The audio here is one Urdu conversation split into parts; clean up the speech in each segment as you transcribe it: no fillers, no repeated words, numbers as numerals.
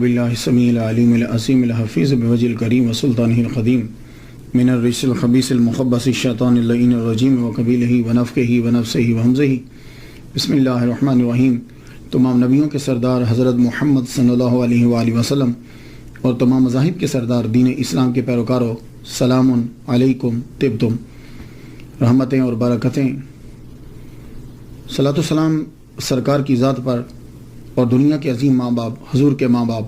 باللہ السمیع العلیم العظیم الحفیظ بوجہ الکریم وسلطانہ القدیم من الرجس الخبیث المخبث الشیطان اللعین الرجیم وقبیلہ ونفخہ ونفثہ وہمزہ بسم اللہ الرحمن الرحیم۔ تمام نبیوں کے سردار حضرت محمد صلی اللہ علیہ وآلہ وسلم اور تمام مذاہب کے سردار دین اسلام کے پیروکاروں، سلام علیکم طبتم، رحمتیں اور برکتیں، صلاۃ و سلام سرکار کی ذات پر اور دنیا کے عظیم ماں باپ، حضور کے ماں باپ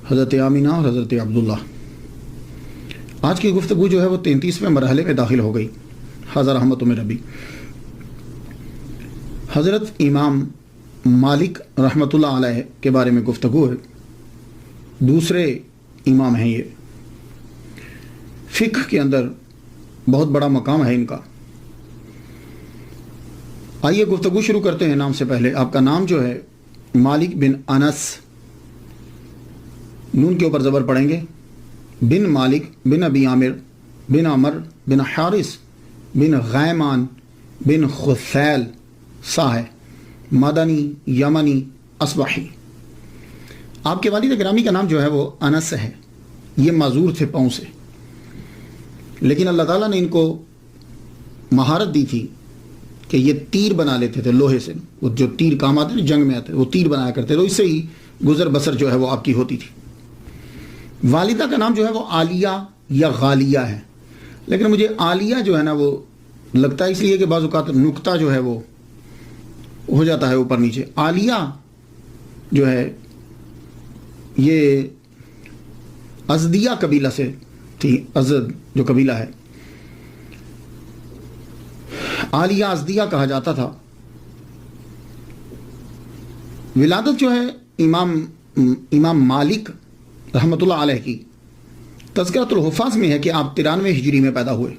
حضرت آمینہ اور حضرت عبداللہ۔ آج کی گفتگو جو ہے وہ 33ویں مرحلے میں داخل ہو گئی۔ حضرت رحمت میں ربی حضرت امام مالک رحمۃ اللہ علیہ کے بارے میں گفتگو ہے۔ دوسرے امام ہیں یہ، فقہ کے اندر بہت بڑا مقام ہے ان کا۔ آئیے گفتگو شروع کرتے ہیں نام سے پہلے۔ آپ کا نام جو ہے مالک بن انس، نون کے اوپر زبر پڑھیں گے، بن مالک بن ابی عامر بن عمر بن حارث بن غیمان بن خثیل صاحب، مدنی یمنی اصبحی۔ آپ کے والد گرامی کا نام جو ہے وہ انس ہے۔ یہ معذور تھے پاؤں سے، لیکن اللہ تعالیٰ نے ان کو مہارت دی تھی کہ یہ تیر بنا لیتے تھے لوہے سے۔ وہ جو تیر کام آتے تھے جنگ میں آتے وہ تیر بنایا کرتے تھے، تو اس سے ہی گزر بسر جو ہے وہ آپ کی ہوتی تھی۔ والدہ کا نام جو ہے وہ عالیہ یا غالیہ ہے، لیکن مجھے عالیہ جو ہے نا وہ لگتا ہے اس لیے کہ بعض اوقات نقطہ جو ہے وہ ہو جاتا ہے اوپر نیچے۔ عالیہ جو ہے یہ ازدیہ قبیلہ سے تھی، ازد جو قبیلہ ہے، عالیہ ازدیہ کہا جاتا تھا۔ ولادت جو ہے امام مالک رحمۃ اللہ علیہ کی تذکرۃ الحفاظ میں ہے کہ آپ 93 ہجری میں پیدا ہوئے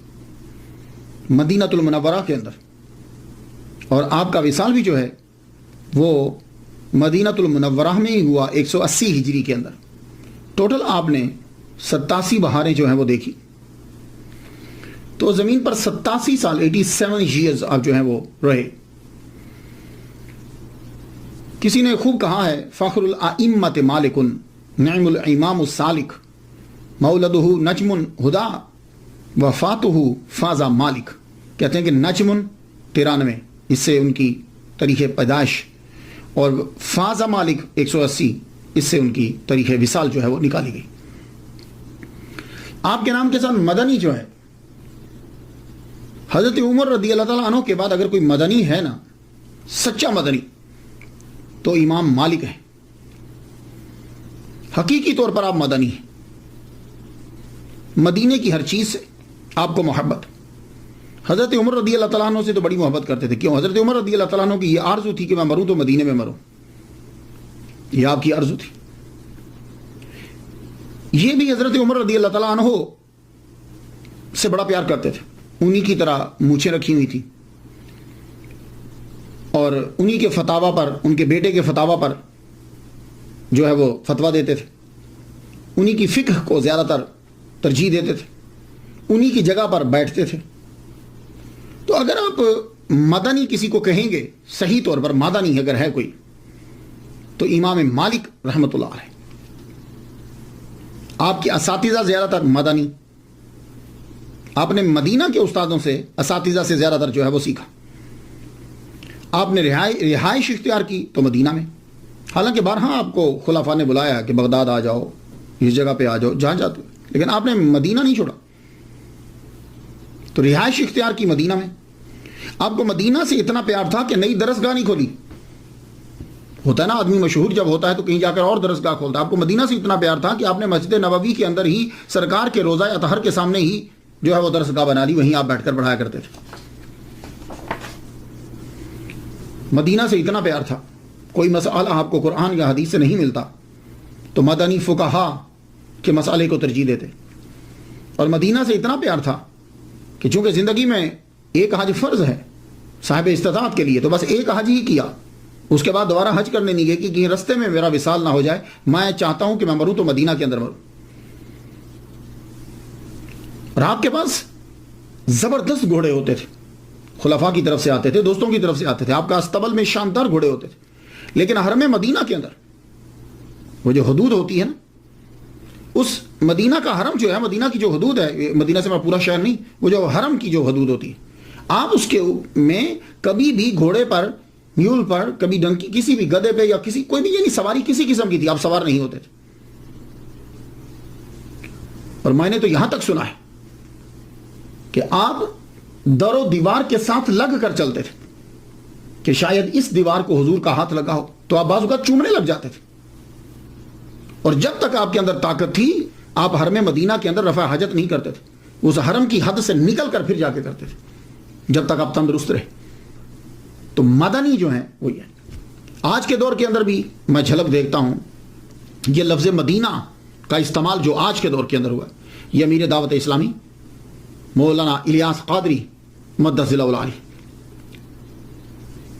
مدینۃ المنورہ کے اندر، اور آپ کا وصال بھی جو ہے وہ مدینۃ المنورہ میں ہی ہوا 180 ہجری کے اندر۔ ٹوٹل آپ نے 87 بہاریں جو ہیں وہ دیکھی، تو زمین پر 87 سال 87 ایئرز آپ جو ہیں وہ رہے۔ کسی نے خوب کہا ہے، فخر الائمۃ مالک نعم الامام السالک مولدہ نجم ہدا وفاتہ فاز مالک۔ کہتے ہیں کہ نجم 93 اس سے ان کی تاریخ پیدائش، اور فاز مالک 180 اس سے ان کی تاریخ وصال جو ہے وہ نکالی گئی۔ آپ کے نام کے ساتھ مدنی جو ہے، حضرت عمر رضی اللہ تعالیٰ عنہ کے بعد اگر کوئی مدنی ہے نا، سچا مدنی، تو امام مالک ہے۔ حقیقی طور پر آپ مدنی ہیں، مدینے کی ہر چیز سے آپ کو محبت۔ حضرت عمر رضی اللہ تعالیٰ عنہ سے تو بڑی محبت کرتے تھے۔ کیوں؟ حضرت عمر رضی اللہ تعالیٰ عنہ کی یہ آرزو تھی کہ میں مروں تو مدینے میں مروں، یہ آپ کی آرزو تھی۔ یہ بھی حضرت عمر رضی اللہ تعالیٰ عنہ سے بڑا پیار کرتے تھے، انہی کی طرح مونچھیں رکھی ہوئی تھی، اور انہی کے فتاوا پر، ان کے بیٹے کے فتاوا پر جو ہے وہ فتویٰ دیتے تھے، انہی کی فقہ کو زیادہ تر ترجیح دیتے تھے، انہی کی جگہ پر بیٹھتے تھے۔ تو اگر آپ مدنی کسی کو کہیں گے، صحیح طور پر مدنی اگر ہے کوئی، تو امام مالک رحمۃ اللہ علیہ۔ آپ کے اساتذہ زیادہ تر مدنی، آپ نے مدینہ کے استادوں سے، اساتذہ سے زیادہ تر جو ہے وہ سیکھا۔ آپ نے رہائش اختیار کی تو مدینہ میں، حالانکہ بارہا آپ کو خلفاء نے بلایا کہ بغداد آ جاؤ، اس جگہ پہ آ جاؤ جہاں جاتے، لیکن آپ نے مدینہ نہیں چھوڑا، تو رہائش اختیار کی مدینہ میں۔ آپ کو مدینہ سے اتنا پیار تھا کہ نئی درسگاہ نہیں کھولی۔ ہوتا ہے نا آدمی مشہور جب ہوتا ہے تو کہیں جا کر اور درسگاہ کھولتا ہے۔ آپ کو مدینہ سے اتنا پیار تھا کہ آپ نے مسجد نبوی کے اندر ہی سرکار کے روضہ اطہر کے سامنے ہی جو ہے وہ درسگاہ بنا لی، وہیں آپ بیٹھ کر پڑھایا کرتے تھے۔ مدینہ سے اتنا پیار تھا، کوئی مسئلہ آپ کو قرآن یا حدیث سے نہیں ملتا تو مدنی فقہا کے مسئلے کو ترجیح دیتے۔ اور مدینہ سے اتنا پیار تھا کہ چونکہ زندگی میں ایک حج فرض ہے صاحب استطاعت کے لیے، تو بس ایک حج ہی کیا، اس کے بعد دوبارہ حج کرنے نہیں گئے کہ کہیں رستے میں میرا وصال نہ ہو جائے، میں چاہتا ہوں کہ میں مروں تو مدینہ کے اندر مروں۔ اور آپ کے پاس زبردست گھوڑے ہوتے تھے، خلفاء کی طرف سے آتے تھے، دوستوں کی طرف سے آتے تھے، آپ کا استبل میں شاندار گھوڑے ہوتے تھے، لیکن حرم مدینہ کے اندر وہ جو حدود ہوتی ہے نا، اس مدینہ کا حرم جو ہے، مدینہ کی جو حدود ہے، مدینہ سے میں پورا شہر نہیں، وہ جو حرم کی جو حدود ہوتی ہے، آپ اس کے میں کبھی بھی گھوڑے پر، میول پر، کبھی ڈنکی، کسی بھی گدھے پہ یا کسی کوئی بھی یعنی سواری کسی قسم کی تھی، آپ سوار نہیں ہوتے تھے. اور میں نے تو یہاں تک سنا ہے کہ آپ در و دیوار کے ساتھ لگ کر چلتے تھے کہ شاید اس دیوار کو حضور کا ہاتھ لگا ہو تو آپ بعض اوقات چومنے لگ جاتے تھے. اور جب تک آپ کے اندر طاقت تھی آپ حرم مدینہ کے اندر رفع حاجت نہیں کرتے تھے، اس حرم کی حد سے نکل کر پھر جا کے کرتے تھے جب تک آپ تندرست رہے. تو مدنی جو ہیں وہ یہ آج کے دور کے اندر بھی میں جھلک دیکھتا ہوں. یہ لفظ مدینہ کا استعمال جو آج کے دور کے اندر ہوا ہے، یہ امیر دعوت اسلامی مولانا الیاس قادری مدث ذیل العالی،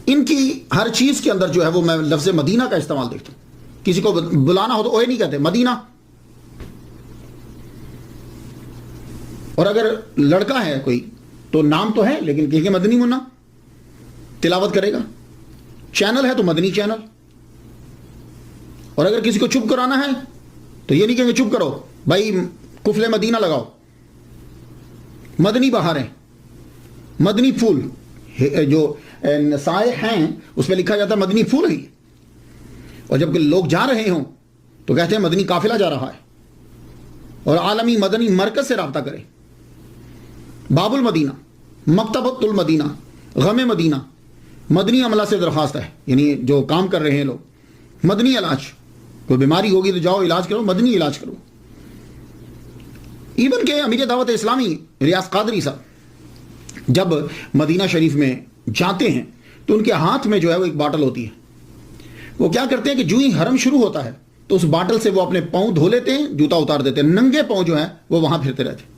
ان کی ہر چیز کے اندر جو ہے وہ میں لفظ مدینہ کا استعمال دیکھتا ہوں. کسی کو بلانا ہو تو اوے نہیں کہتے، مدینہ. اور اگر لڑکا ہے کوئی تو نام تو ہے لیکن کہیں گے مدنی منا تلاوت کرے گا. چینل ہے تو مدنی چینل. اور اگر کسی کو چپ کرانا ہے تو یہ نہیں کہیں گے چپ کرو بھائی کفل مدینہ لگاؤ. مدنی بہاریں، مدنی پھول، جو سائے ہیں اس پہ لکھا جاتا ہے مدنی پھول ہی. اور جب لوگ جا رہے ہوں تو کہتے ہیں مدنی قافلہ جا رہا ہے. اور عالمی مدنی مرکز سے رابطہ کرے. باب المدینہ، مکتبۃ المدینہ، غم مدینہ، مدنی عملہ سے درخواست ہے، یعنی جو کام کر رہے ہیں لوگ. مدنی علاج، کوئی بیماری ہوگی تو جاؤ علاج کرو، مدنی علاج کرو. ایون کہ امیر دعوت اسلامی ریاض قادری صاحب جب مدینہ شریف میں جاتے ہیں تو ان کے ہاتھ میں جو ہے وہ ایک باٹل ہوتی ہے. وہ کیا کرتے ہیں کہ جو ہی حرم شروع ہوتا ہے تو اس باٹل سے وہ اپنے پاؤں دھو لیتے ہیں، جوتا اتار دیتے ہیں، ننگے پاؤں جو ہیں وہ وہاں پھرتے رہتے ہیں.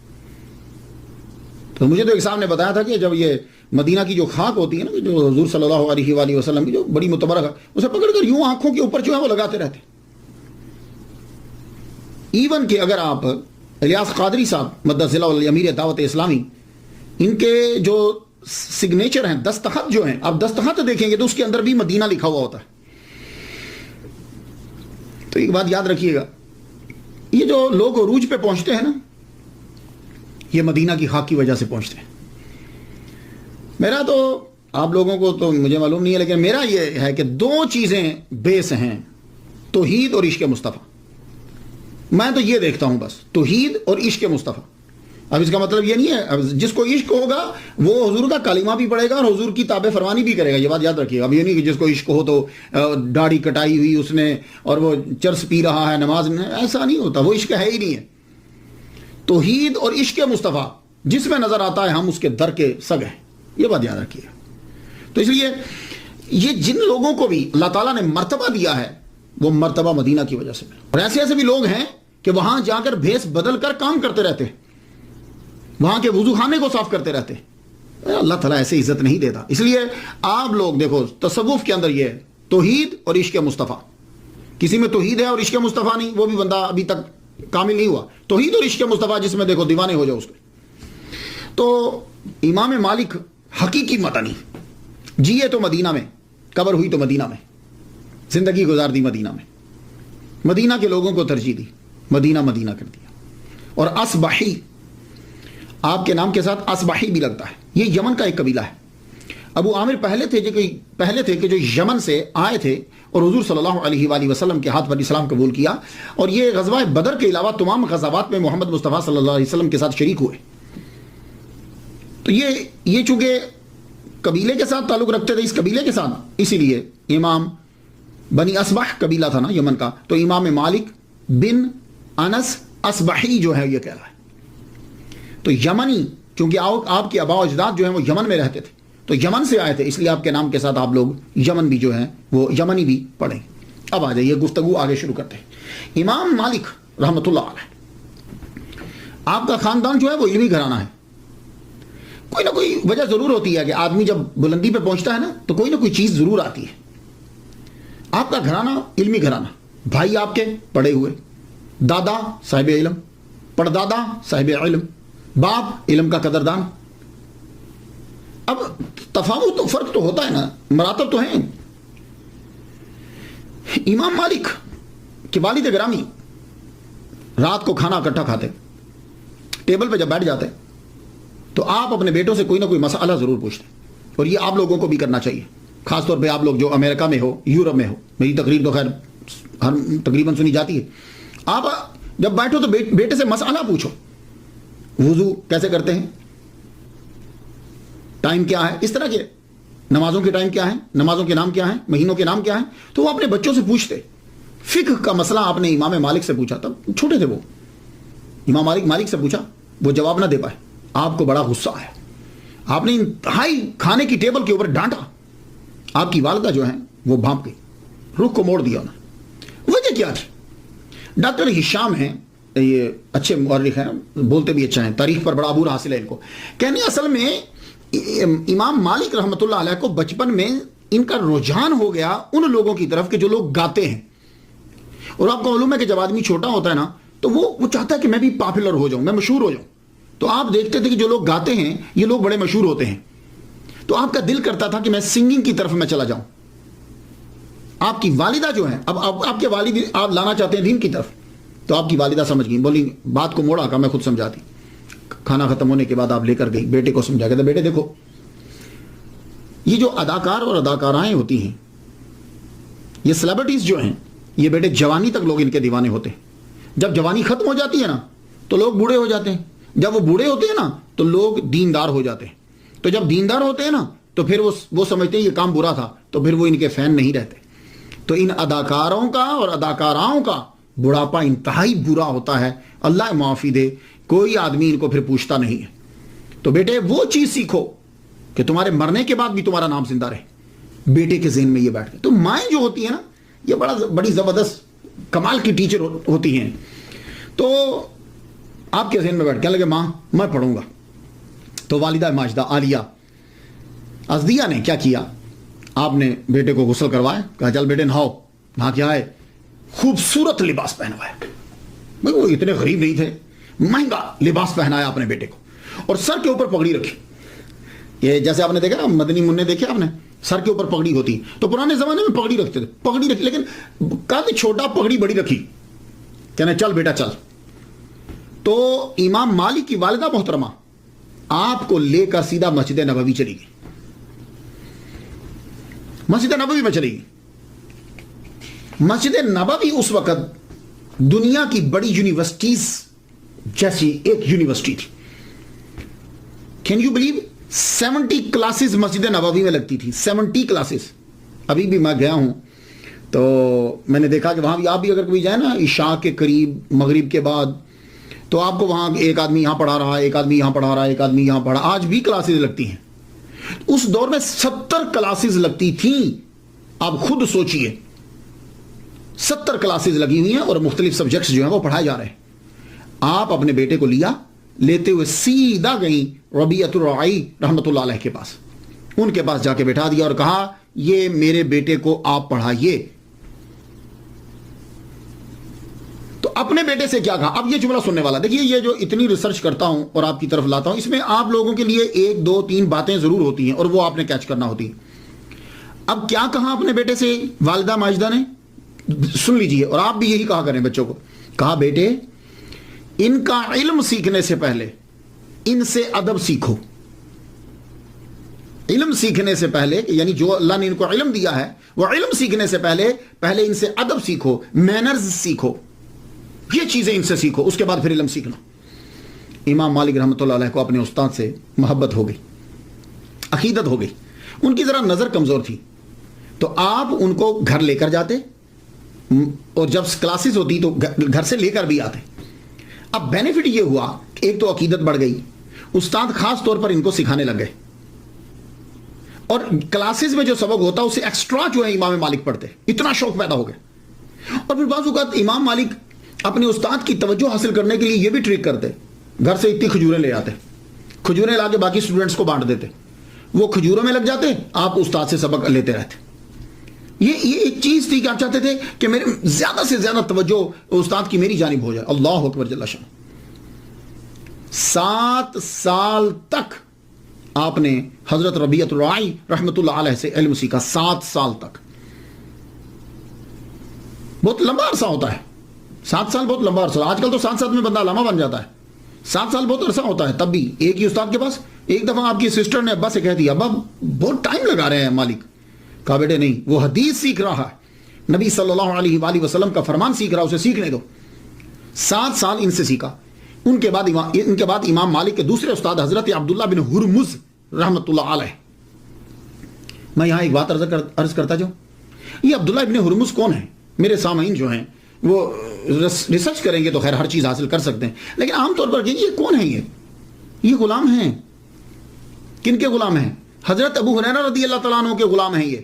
تو مجھے تو ایک صاحب نے بتایا تھا کہ جب یہ مدینہ کی جو خاک ہوتی ہے نا، جو حضور صلی اللہ علیہ وآلہ وسلم کی جو بڑی متبرک ہے، اسے پکڑ کر یوں آنکھوں کے اوپر جو ہے وہ لگاتے رہتے. ایون کہ اگر آپ الیاس قادری صاحب مدث ذیل العالی امیر دعوت اسلامی، ان کے جو سگنیچر ہیں، دستخط جو ہیں، آپ دستخط دیکھیں گے تو اس کے اندر بھی مدینہ لکھا ہوا ہوتا ہے. تو ایک بات یاد رکھیے گا، یہ جو لوگ عروج پہ پہنچتے ہیں نا، یہ مدینہ کی خاک کی وجہ سے پہنچتے ہیں. میرا تو آپ لوگوں کو تو مجھے معلوم نہیں ہے، لیکن میرا یہ ہے کہ دو چیزیں بیس ہیں، توحید اور عشق مصطفیٰ. میں تو یہ دیکھتا ہوں بس، توحید اور عشق مصطفیٰ. اب اس کا مطلب یہ نہیں ہے اب جس کو عشق ہوگا وہ حضور کا کلمہ بھی پڑھے گا اور حضور کی تابع فرمانی بھی کرے گا. یہ بات یاد رکھیے. اب یہ نہیں کہ جس کو عشق ہو تو داڑھی کٹائی ہوئی اس نے اور وہ چرس پی رہا ہے نماز میں، ایسا نہیں ہوتا. وہ عشق ہے ہی نہیں ہے. توحید اور عشق مصطفیٰ جس میں نظر آتا ہے ہم اس کے در کے سگ ہیں. یہ بات یاد رکھیے. تو اس لیے یہ جن لوگوں کو بھی اللہ تعالیٰ نے مرتبہ دیا ہے وہ مرتبہ مدینہ کی وجہ سے ملا. اور ایسے ایسے بھی لوگ ہیں کہ وہاں جا کر بھیس بدل کر کام کرتے رہتے ہیں، وہاں کے وضو خانے کو صاف کرتے رہتے ہیں. اللہ تعالیٰ ایسے عزت نہیں دیتا. اس لیے آپ لوگ دیکھو تصوف کے اندر یہ ہے توحید اور عشق مصطفیٰ. کسی میں توحید ہے اور عشق مصطفیٰ نہیں، وہ بھی بندہ ابھی تک کامل نہیں ہوا. توحید اور عشق مصطفیٰ جس میں دیکھو دیوانے ہو جاؤ اس کے. تو امام مالک حقیقی مدنی، جیے تو مدینہ میں، قبر ہوئی تو مدینہ میں، زندگی گزار دی مدینہ میں، مدینہ کے لوگوں کو ترجیح دی، مدینہ مدینہ کر دیا. اور اصبحی، آپ کے نام کے ساتھ اصبحی بھی لگتا ہے. یہ یمن کا ایک قبیلہ ہے. ابو عامر پہلے تھے کہ جو یمن سے آئے تھے اور حضور صلی اللہ علیہ وآلہ وسلم کے ہاتھ پر اسلام قبول کیا. اور یہ غزوہ بدر کے علاوہ تمام غزوات میں محمد مصطفیٰ صلی اللہ علیہ وسلم کے ساتھ شریک ہوئے. تو یہ چونکہ قبیلے کے ساتھ تعلق رکھتے تھے، اس قبیلے کے ساتھ، اسی لیے امام بنی اصبح قبیلہ تھا نا یمن کا، تو امام مالک بن انس اصبحی جو ہے یہ کہہ رہا ہے. تو یمنی، چونکہ آپ کے آباء و اجداد جو ہیں وہ یمن میں رہتے تھے تو یمن سے آئے تھے، اس لیے آپ کے نام کے ساتھ آپ لوگ یمن بھی جو ہیں وہ یمنی بھی پڑھیں. اب آ جائیے گفتگو آگے شروع کرتے ہیں. امام مالک رحمۃ اللہ علیہ، آپ کا خاندان جو ہے وہ علمی گھرانہ ہے. کوئی نہ کوئی وجہ ضرور ہوتی ہے کہ آدمی جب بلندی پہ پہنچتا ہے نا تو کوئی نہ کوئی چیز ضرور آتی ہے. آپ کا گھرانہ علمی گھرانہ، بھائی آپ کے پڑھے ہوئے، دادا صاحب علم، پردادا صاحب علم، باپ علم کا قدردان. اب تفاوت تو فرق تو ہوتا ہے نا، مراتب تو ہیں. امام مالک کہ والد گرامی رات کو کھانا اکٹھا کھاتے، ٹیبل پہ جب بیٹھ جاتے تو آپ اپنے بیٹوں سے کوئی نہ کوئی مسئلہ ضرور پوچھتے، اور یہ آپ لوگوں کو بھی کرنا چاہیے، خاص طور پہ آپ لوگ جو امریکہ میں ہو، یورپ میں ہو، میری تقریر تو خیر ہر تقریباً سنی جاتی ہے، آپ جب بیٹھو تو بیٹے سے مسئلہ پوچھو، وضو کیسے کرتے ہیں، ٹائم کیا ہے، اس طرح کے نمازوں کے ٹائم کیا ہے، نمازوں کے نام کیا ہیں، مہینوں کے نام کیا ہیں، تو وہ اپنے بچوں سے پوچھتے۔ فقہ کا مسئلہ آپ نے امام مالک سے پوچھا، تب چھوٹے تھے وہ، امام مالک سے پوچھا، وہ جواب نہ دے پائے، آپ کو بڑا غصہ آیا، آپ نے انتہائی کھانے کی ٹیبل کے اوپر ڈانٹا، آپ کی والدہ جو ہیں وہ بھانپ گئی، رخ کو موڑ دیا انہوں نے۔ وجہ کیا تھی؟ ڈاکٹر ہشام ہیں، یہ اچھے مورخ ہیں، بولتے بھی اچھا ہیں، تاریخ پر بڑا عبور حاصل ہے ان کو، کہنے اصل میں امام مالک رحمۃ اللہ علیہ کو بچپن میں ان کا رجحان ہو گیا ان لوگوں کی طرف کہ جو لوگ گاتے ہیں، اور آپ کو معلوم ہے کہ جب آدمی چھوٹا ہوتا ہے نا تو وہ چاہتا ہے کہ میں بھی پاپولر ہو جاؤں، میں مشہور ہو جاؤں، تو آپ دیکھتے تھے کہ جو لوگ گاتے ہیں یہ لوگ بڑے مشہور ہوتے ہیں، تو آپ کا دل کرتا تھا کہ میں سنگنگ کی طرف میں چلا جاؤں۔ آپ کی والدہ جو ہیں، اب آپ کے والد آپ لانا چاہتے ہیں دین کی طرف، تو آپ کی والدہ سمجھ گئی، بولی بات کو موڑا، کا میں خود سمجھاتی، کھانا ختم ہونے کے بعد آپ لے کر گئی، بیٹے کو سمجھا، کہتے بیٹے دیکھو یہ جو اداکار اور اداکارائیں ہوتی ہیں، یہ سیلیبریٹیز جو ہیں، یہ بیٹے جوانی تک لوگ ان کے دیوانے ہوتے ہیں، جب جوانی ختم ہو جاتی ہے نا تو لوگ بوڑھے ہو جاتے ہیں، جب وہ بوڑھے ہوتے ہیں نا تو لوگ دیندار ہو جاتے ہیں، تو جب دیندار ہوتے ہیں نا تو پھر وہ سمجھتے ہیں یہ کام برا تھا، تو پھر وہ ان کے فین نہیں رہتے۔ تو ان اداکاروں کا اور اداکاراؤں کا بڑھاپا انتہائی برا ہوتا ہے، اللہ معافی دے، کوئی آدمی ان کو پھر پوچھتا نہیں ہے۔ تو بیٹے وہ چیز سیکھو کہ تمہارے مرنے کے بعد بھی تمہارا نام زندہ رہے، بیٹے کے ذہن میں یہ بیٹھ گیا۔ تو مائیں جو ہوتی ہیں نا یہ بڑی زبردست کمال کی ٹیچر ہوتی ہیں، تو آپ کے ذہن میں بیٹھ کیا لگے ماں میں پڑھوں گا۔ تو والدہ ماجدہ عالیہ ازدیہ نے کیا کیا، آپ نے بیٹے کو غسل کروایا، کہا چل بیٹے نہاؤ، نہا کے آئے، خوبصورت لباس پہنوایا، بھائی وہ اتنے غریب نہیں تھے، مہنگا لباس پہنایا اپنے بیٹے کو، اور سر کے اوپر پگڑی رکھی۔ یہ جیسے آپ نے دیکھا نا مدنی منع دیکھے آپ نے، سر کے اوپر پگڑی ہوتی، تو پرانے زمانے میں پگڑی رکھتے تھے، پگڑی رکھی، لیکن کافی چھوٹا پگڑی بڑی رکھی، کہنے چل بیٹا چل۔ تو امام مالک کی والدہ محترمہ آپ کو لے کر سیدھا مسجد نبوی چلی گئی، مسجد نبوی میں چلی گئی۔ مسجد نبوی اس وقت دنیا کی بڑی یونیورسٹیز جیسی ایک یونیورسٹی تھی۔ Can you believe 70 classes Masjid Nabawi میں لگتی تھی، 70 کلاسز۔ ابھی بھی میں گیا ہوں تو میں نے دیکھا کہ وہاں بھی آپ بھی اگر کوئی جائے نا عشاء کے قریب مغرب کے بعد، تو آپ کو وہاں ایک آدمی یہاں پڑھا رہا ہے، ایک آدمی یہاں پڑھا رہا ہے، ایک آدمی یہاں پڑھا، آج بھی کلاسز لگتی ہیں۔ اس دور میں 70 کلاسز لگتی تھیں، آپ خود سوچئے 70 کلاسز لگی ہوئی ہیں، اور مختلف سبجیکٹس جو ہیں وہ پڑھائے جا رہے ہیں۔ آپ اپنے بیٹے کو لیتے ہوئے سیدھا گئیں ربیعۃ الرعی رحمۃ اللہ علیہ کے پاس، ان کے پاس جا کے بٹھا دیا اور کہا یہ میرے بیٹے کو آپ پڑھائیے۔ تو اپنے بیٹے سے کیا کہا، اب یہ جملہ سننے والا دیکھیے، یہ جو اتنی ریسرچ کرتا ہوں اور آپ کی طرف لاتا ہوں، اس میں آپ لوگوں کے لیے 1 2 3 باتیں ضرور ہوتی ہیں اور وہ آپ نے کیچ کرنا ہوتی ہیں۔ اب کیا کہا اپنے بیٹے سے والدہ ماجدہ نے، سن لیجئے، اور آپ بھی یہی کہا کریں بچوں کو، کہا بیٹے ان کا علم سیکھنے سے پہلے ان سے ادب سیکھو۔ علم سیکھنے سے پہلے، یعنی جو اللہ نے ان کو علم دیا ہے وہ علم سیکھنے سے پہلے ان سے ادب سیکھو، مینرز سیکھو، یہ چیزیں ان سے سیکھو، اس کے بعد پھر علم سیکھنا۔ امام مالک رحمۃ اللہ علیہ کو اپنے استاد سے محبت ہو گئی، عقیدت ہو گئی، ان کی ذرا نظر کمزور تھی، تو آپ ان کو گھر لے کر جاتے، اور جب کلاسز ہوتی تو گھر سے لے کر بھی آتے۔ اب بینیفٹ یہ ہوا کہ ایک تو عقیدت بڑھ گئی، استاد خاص طور پر ان کو سکھانے لگ گئے، اور کلاسز میں جو سبق ہوتا اسے ایکسٹرا جو ہے امام مالک پڑھتے، اتنا شوق پیدا ہو گیا۔ اور پھر بعض اوقات امام مالک اپنے استاد کی توجہ حاصل کرنے کے لیے یہ بھی ٹرک کرتے، گھر سے اتنی کھجوریں لے آتے، کھجوریں لا کے باقی اسٹوڈنٹس کو بانٹ دیتے، وہ کھجوروں میں لگ جاتے، آپ استاد سے سبق لیتے رہتے۔ یہ ایک چیز تھی کہ آپ چاہتے تھے کہ میرے زیادہ سے زیادہ توجہ استاد کی میری جانب ہو جائے۔ اللہ اکبر جل شان۔ 7 سال تک آپ نے حضرت ربیعۃ الرعی رحمۃ اللہ علیہ سے علم سیکھا، 7 سال تک۔ بہت لمبا عرصہ ہوتا ہے. 7 سال بہت لمبا عرصہ. آج کل تو 7 میں بندہ علامہ بن جاتا ہے. 7 سال بہت عرصہ ہوتا ہے. تب بھی ایک ہی استاد کے پاس. ایک دفعہ آپ کی سسٹر نے ابا سے کہہ دیا ابا بہت ٹائم لگا رہے ہیں مالک. کہا بیٹے نہیں, وہ حدیث سیکھ رہا ہے, نبی صلی اللہ علیہ وآلہ وسلم کا فرمان سیکھ رہا, اسے سیکھنے دو. 7 سال ان سے سیکھا. ان کے بعد امام مالک کے دوسرے استاد حضرت عبداللہ بن ہرمز رحمۃ اللہ علیہ. میں یہاں ایک بات عرض کرتا جاؤں. یہ عبداللہ ابن ہرمز کون ہے؟ میرے سامعین جو ہیں وہ ریسرچ کریں گے تو خیر ہر چیز حاصل کر سکتے ہیں, لیکن عام طور پر یہ کون ہے؟ یہ غلام ہیں. کن کے غلام ہیں؟ حضرت ابو ہریرہ رضی اللہ تعالیٰ عنہ کے غلام ہیں یہ.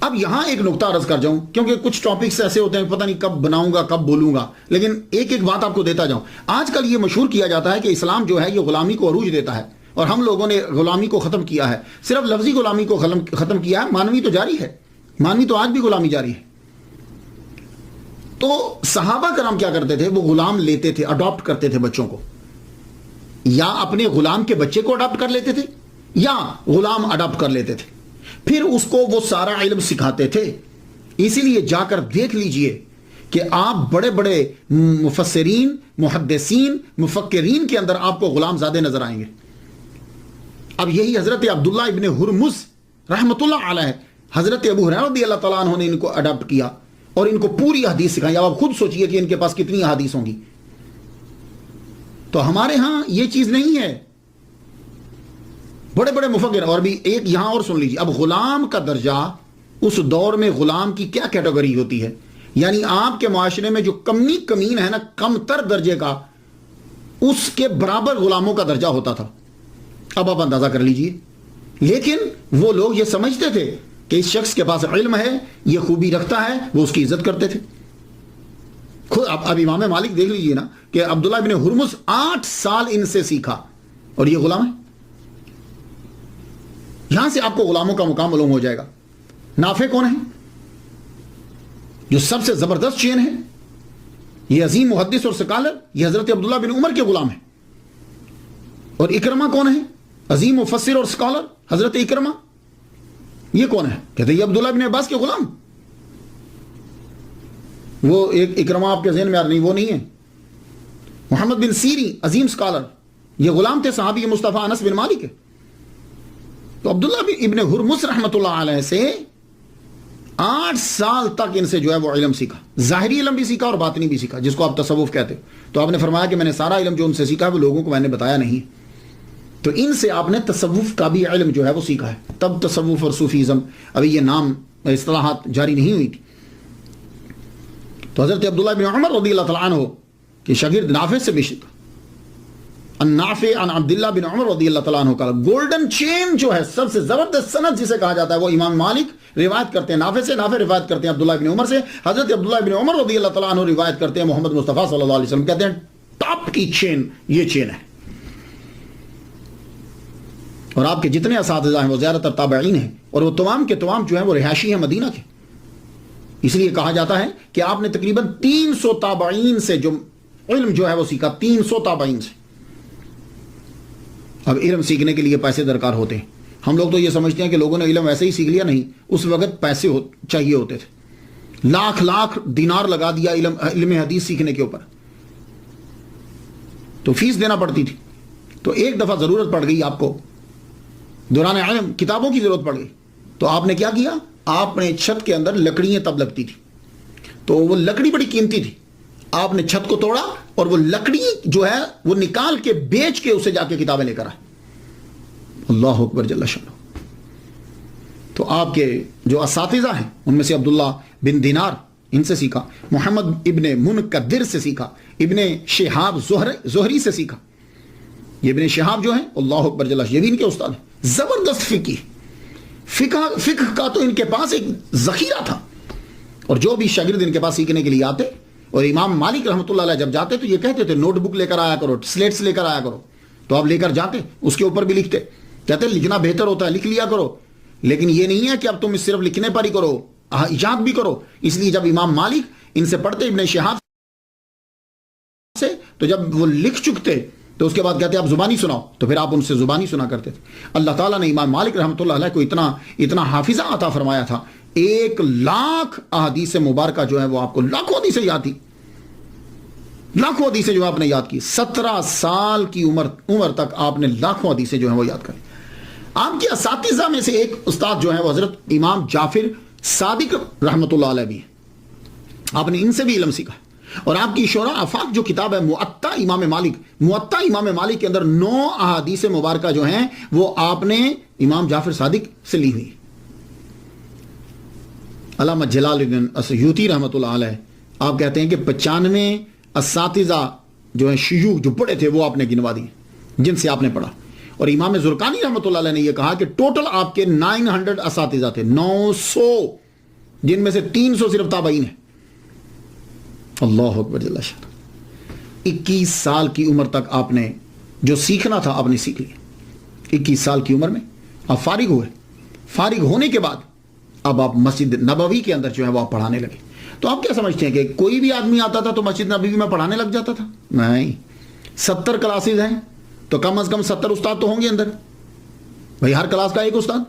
اب یہاں ایک نقطہ عرض کر جاؤں, کیونکہ کچھ ٹاپکس ایسے ہوتے ہیں پتہ نہیں کب بناؤں گا کب بولوں گا, لیکن ایک ایک بات آپ کو دیتا جاؤں. آج کل یہ مشہور کیا جاتا ہے کہ اسلام جو ہے یہ غلامی کو عروج دیتا ہے, اور ہم لوگوں نے غلامی کو ختم کیا ہے. صرف لفظی غلامی کو ختم کیا ہے, مانوی تو جاری ہے. مانوی تو آج بھی غلامی جاری ہے. تو صحابہ کرام کیا کرتے تھے؟ وہ غلام لیتے تھے, اڈاپٹ کرتے تھے بچوں کو, یا اپنے غلام کے بچے کو اڈاپٹ کر لیتے تھے, یا غلام اڈاپٹ کر لیتے تھے. پھر اس کو وہ سارا علم سکھاتے تھے. اسی لیے جا کر دیکھ لیجئے کہ آپ بڑے بڑے مفسرین, محدثین, مفکرین کے اندر آپ کو غلام زادے نظر آئیں گے. اب یہی حضرت عبداللہ ابن ہرمز رحمۃ اللہ علیہ, حضرت ابو ہریرہ رضی اللہ تعالیٰ عنہ نے ان کو اڈاپٹ کیا اور ان کو پوری حدیث سکھائی. اب آپ خود سوچئے کہ ان کے پاس کتنی حدیث ہوں گی. تو ہمارے ہاں یہ چیز نہیں ہے. بڑے بڑے مفکر. اور بھی ایک یہاں اور سن لیجیے. اب غلام کا درجہ اس دور میں غلام کی کیا کیٹیگری ہوتی ہے؟ یعنی آپ کے معاشرے میں جو کمین ہے نا, کم تر درجے کا, اس کے برابر غلاموں کا درجہ ہوتا تھا. اب آپ اندازہ کر لیجیے. لیکن وہ لوگ یہ سمجھتے تھے کہ اس شخص کے پاس علم ہے, یہ خوبی رکھتا ہے, وہ اس کی عزت کرتے تھے. خود اب امام مالک دیکھ لیجیے نا کہ عبداللہ ابن ہرمز 8 سال ان سے سیکھا اور یہ غلام ہے. یہاں سے آپ کو غلاموں کا مقام معلوم ہو جائے گا. نافع کون ہے؟ جو سب سے زبردست چین ہے, یہ عظیم محدث اور سکالر, یہ حضرت عبداللہ بن عمر کے غلام ہے. اور اکرمہ کون ہے؟ عظیم مفسر اور سکالر, حضرت اکرمہ. یہ کون ہے؟ کہتے ہیں یہ عبداللہ بن عباس کے غلام. وہ ایک اکرمہ آپ کے ذہن میں آ رہا نہیں, وہ نہیں ہے. محمد بن سیری عظیم سکالر, یہ غلام تھے صحابی مصطفیٰ انس بن مالک. تو عبداللہ ابن ہرمز رحمۃ اللہ علیہ سے 8 سال تک ان سے جو ہے وہ علم سیکھا. ظاہری علم بھی سیکھا اور باطنی بھی سیکھا, جس کو آپ تصوف کہتے ہو. تو آپ نے فرمایا کہ میں نے سارا علم جو ان سے سیکھا ہے وہ لوگوں کو میں نے بتایا نہیں. تو ان سے آپ نے تصوف کا بھی علم جو ہے وہ سیکھا ہے. تب تصوف اور صوفیزم, ابھی یہ نام اصطلاحات جاری نہیں ہوئی تھی. تو حضرت عبداللہ بن عمر رضی اللہ تعالیٰ عنہ کے شاگرد نافع سے بھی سیکھا. النافع عن عبداللہ بن عمر رضی اللہ تعالیٰ عنہ کا گولڈن چین جو ہے, سب سے زبردست سند جسے کہا جاتا ہے, وہ امام مالک روایت کرتے ہیں نافع سے, نافع روایت کرتے ہیں عبداللہ بن عمر سے, حضرت عبداللہ بن عمر رضی اللہ تعالیٰ عنہ روایت کرتے ہیں محمد مصطفیٰ صلی اللہ علیہ وسلم. کہتے ہیں ٹاپ کی چین یہ چین ہے. اور آپ کے جتنے اساتذہ ہیں وہ زیادہ تر تابعین ہیں, اور وہ تمام کے تمام جو ہیں وہ رہائشی ہیں مدینہ کے. اس لیے کہا جاتا ہے کہ آپ نے تقریباً 300 تابعین سے جو علم جو ہے وہ سیکھا, 300 تابعین سے. اب علم سیکھنے کے لیے پیسے درکار ہوتے ہیں. ہم لوگ تو یہ سمجھتے ہیں کہ لوگوں نے علم ایسے ہی سیکھ لیا. نہیں, اس وقت پیسے چاہیے ہوتے تھے. لاکھ دینار لگا دیا علم حدیث سیکھنے کے اوپر, تو فیس دینا پڑتی تھی. تو ایک دفعہ ضرورت پڑ گئی آپ کو, دوران علم کتابوں کی ضرورت پڑ گئی. تو آپ نے کیا کیا؟ آپ نے چھت کے اندر لکڑیاں تب لگتی تھی, تو وہ لکڑی بڑی قیمتی تھی. آپ نے چھت کو توڑا اور وہ لکڑی جو ہے وہ نکال کے بیچ کے اسے جا کے کتابیں لے کر آئے. اللہ اکبر جل شانہ. تو آپ کے جو اساتذہ ہیں ان میں سے عبداللہ بن دینار, ان سے سیکھا. محمد ابن منکدر سے سیکھا. ابن شہاب زہری سے سیکھا. یہ ابن شہاب جو ہیں اللہ اکبر جل شانہ, یہ بھی ان کے استاد ہیں. زبردست فقہ کا تو ان کے پاس ایک ذخیرہ تھا. اور جو بھی شاگرد ان کے پاس سیکھنے کے لیے آتے, اور امام مالک رحمۃ اللہ علیہ جب جاتے تو یہ کہتے تھے نوٹ بک لے کر آیا کرو, سلیٹس لے کر آیا کرو. تو آپ لے کر جاتے, اس کے اوپر بھی لکھتے. کہتے لکھنا بہتر ہوتا ہے, لکھ لیا کرو, لیکن یہ نہیں ہے کہ اب تم صرف لکھنے پر ہی کرو, ایجاد بھی کرو. اس لیے جب امام مالک ان سے پڑھتے ابن شہاب سے, تو جب وہ لکھ چکتے تو اس کے بعد کہتے آپ زبانی سناؤ, تو پھر آپ ان سے زبانی سنا کرتے تھے. اللہ تعالیٰ نے امام مالک رحمۃ اللہ علیہ کو اتنا حافظہ عطا فرمایا تھا 1,00,000 احادیث مبارکہ جو ہے وہ آپ کو لاکھوں حدیثیں یاد تھی، لاکھوں حدیثیں جو آپ نے یاد کی. 17 سال کی عمر تک آپ نے لاکھوں حدیثیں جو ہیں وہ یاد کری. آپ کے اساتذہ میں سے ایک استاد جو ہے وہ حضرت امام جعفر صادق رحمۃ اللہ علیہ بھی ہیں. آپ نے ان سے بھی علم سیکھا. اور آپ کی شورا آفاق جو کتاب ہے موطا امام مالک کے اندر 9 احادیث مبارکہ جو ہیں وہ آپ نے امام جعفر صادق سے لی ہوئی. علامہ جلال الدین السیوطی رحمۃ اللہ علیہ آپ کہتے ہیں کہ 95 اساتذہ جو ہیں شیوخ جو پڑھے تھے وہ آپ نے گنوا دیے جن سے آپ نے پڑھا. اور امام زرقانی رحمۃ اللہ علیہ نے یہ کہا کہ ٹوٹل آپ کے 900 اساتذہ تھے، 900 جن میں سے 300 صرف تابعین ہیں. اللہ اکبر جل شانہ. 21 سال کی عمر تک آپ نے جو سیکھنا تھا آپ نے سیکھ لیا. 21 سال کی عمر میں آپ فارغ ہوئے. فارغ ہونے کے بعد اب آپ مسجد نبوی کے اندر جو ہے وہ آپ پڑھانے لگے. تو آپ کیا سمجھتے ہیں کہ کوئی بھی آدمی آتا تھا تو مسجد نبوی میں پڑھانے لگ جاتا تھا؟ نہیں. 70 کلاسز ہیں تو کم از کم 70 استاد تو ہوں گے اندر. بھائی ہر کلاس کا ایک استاد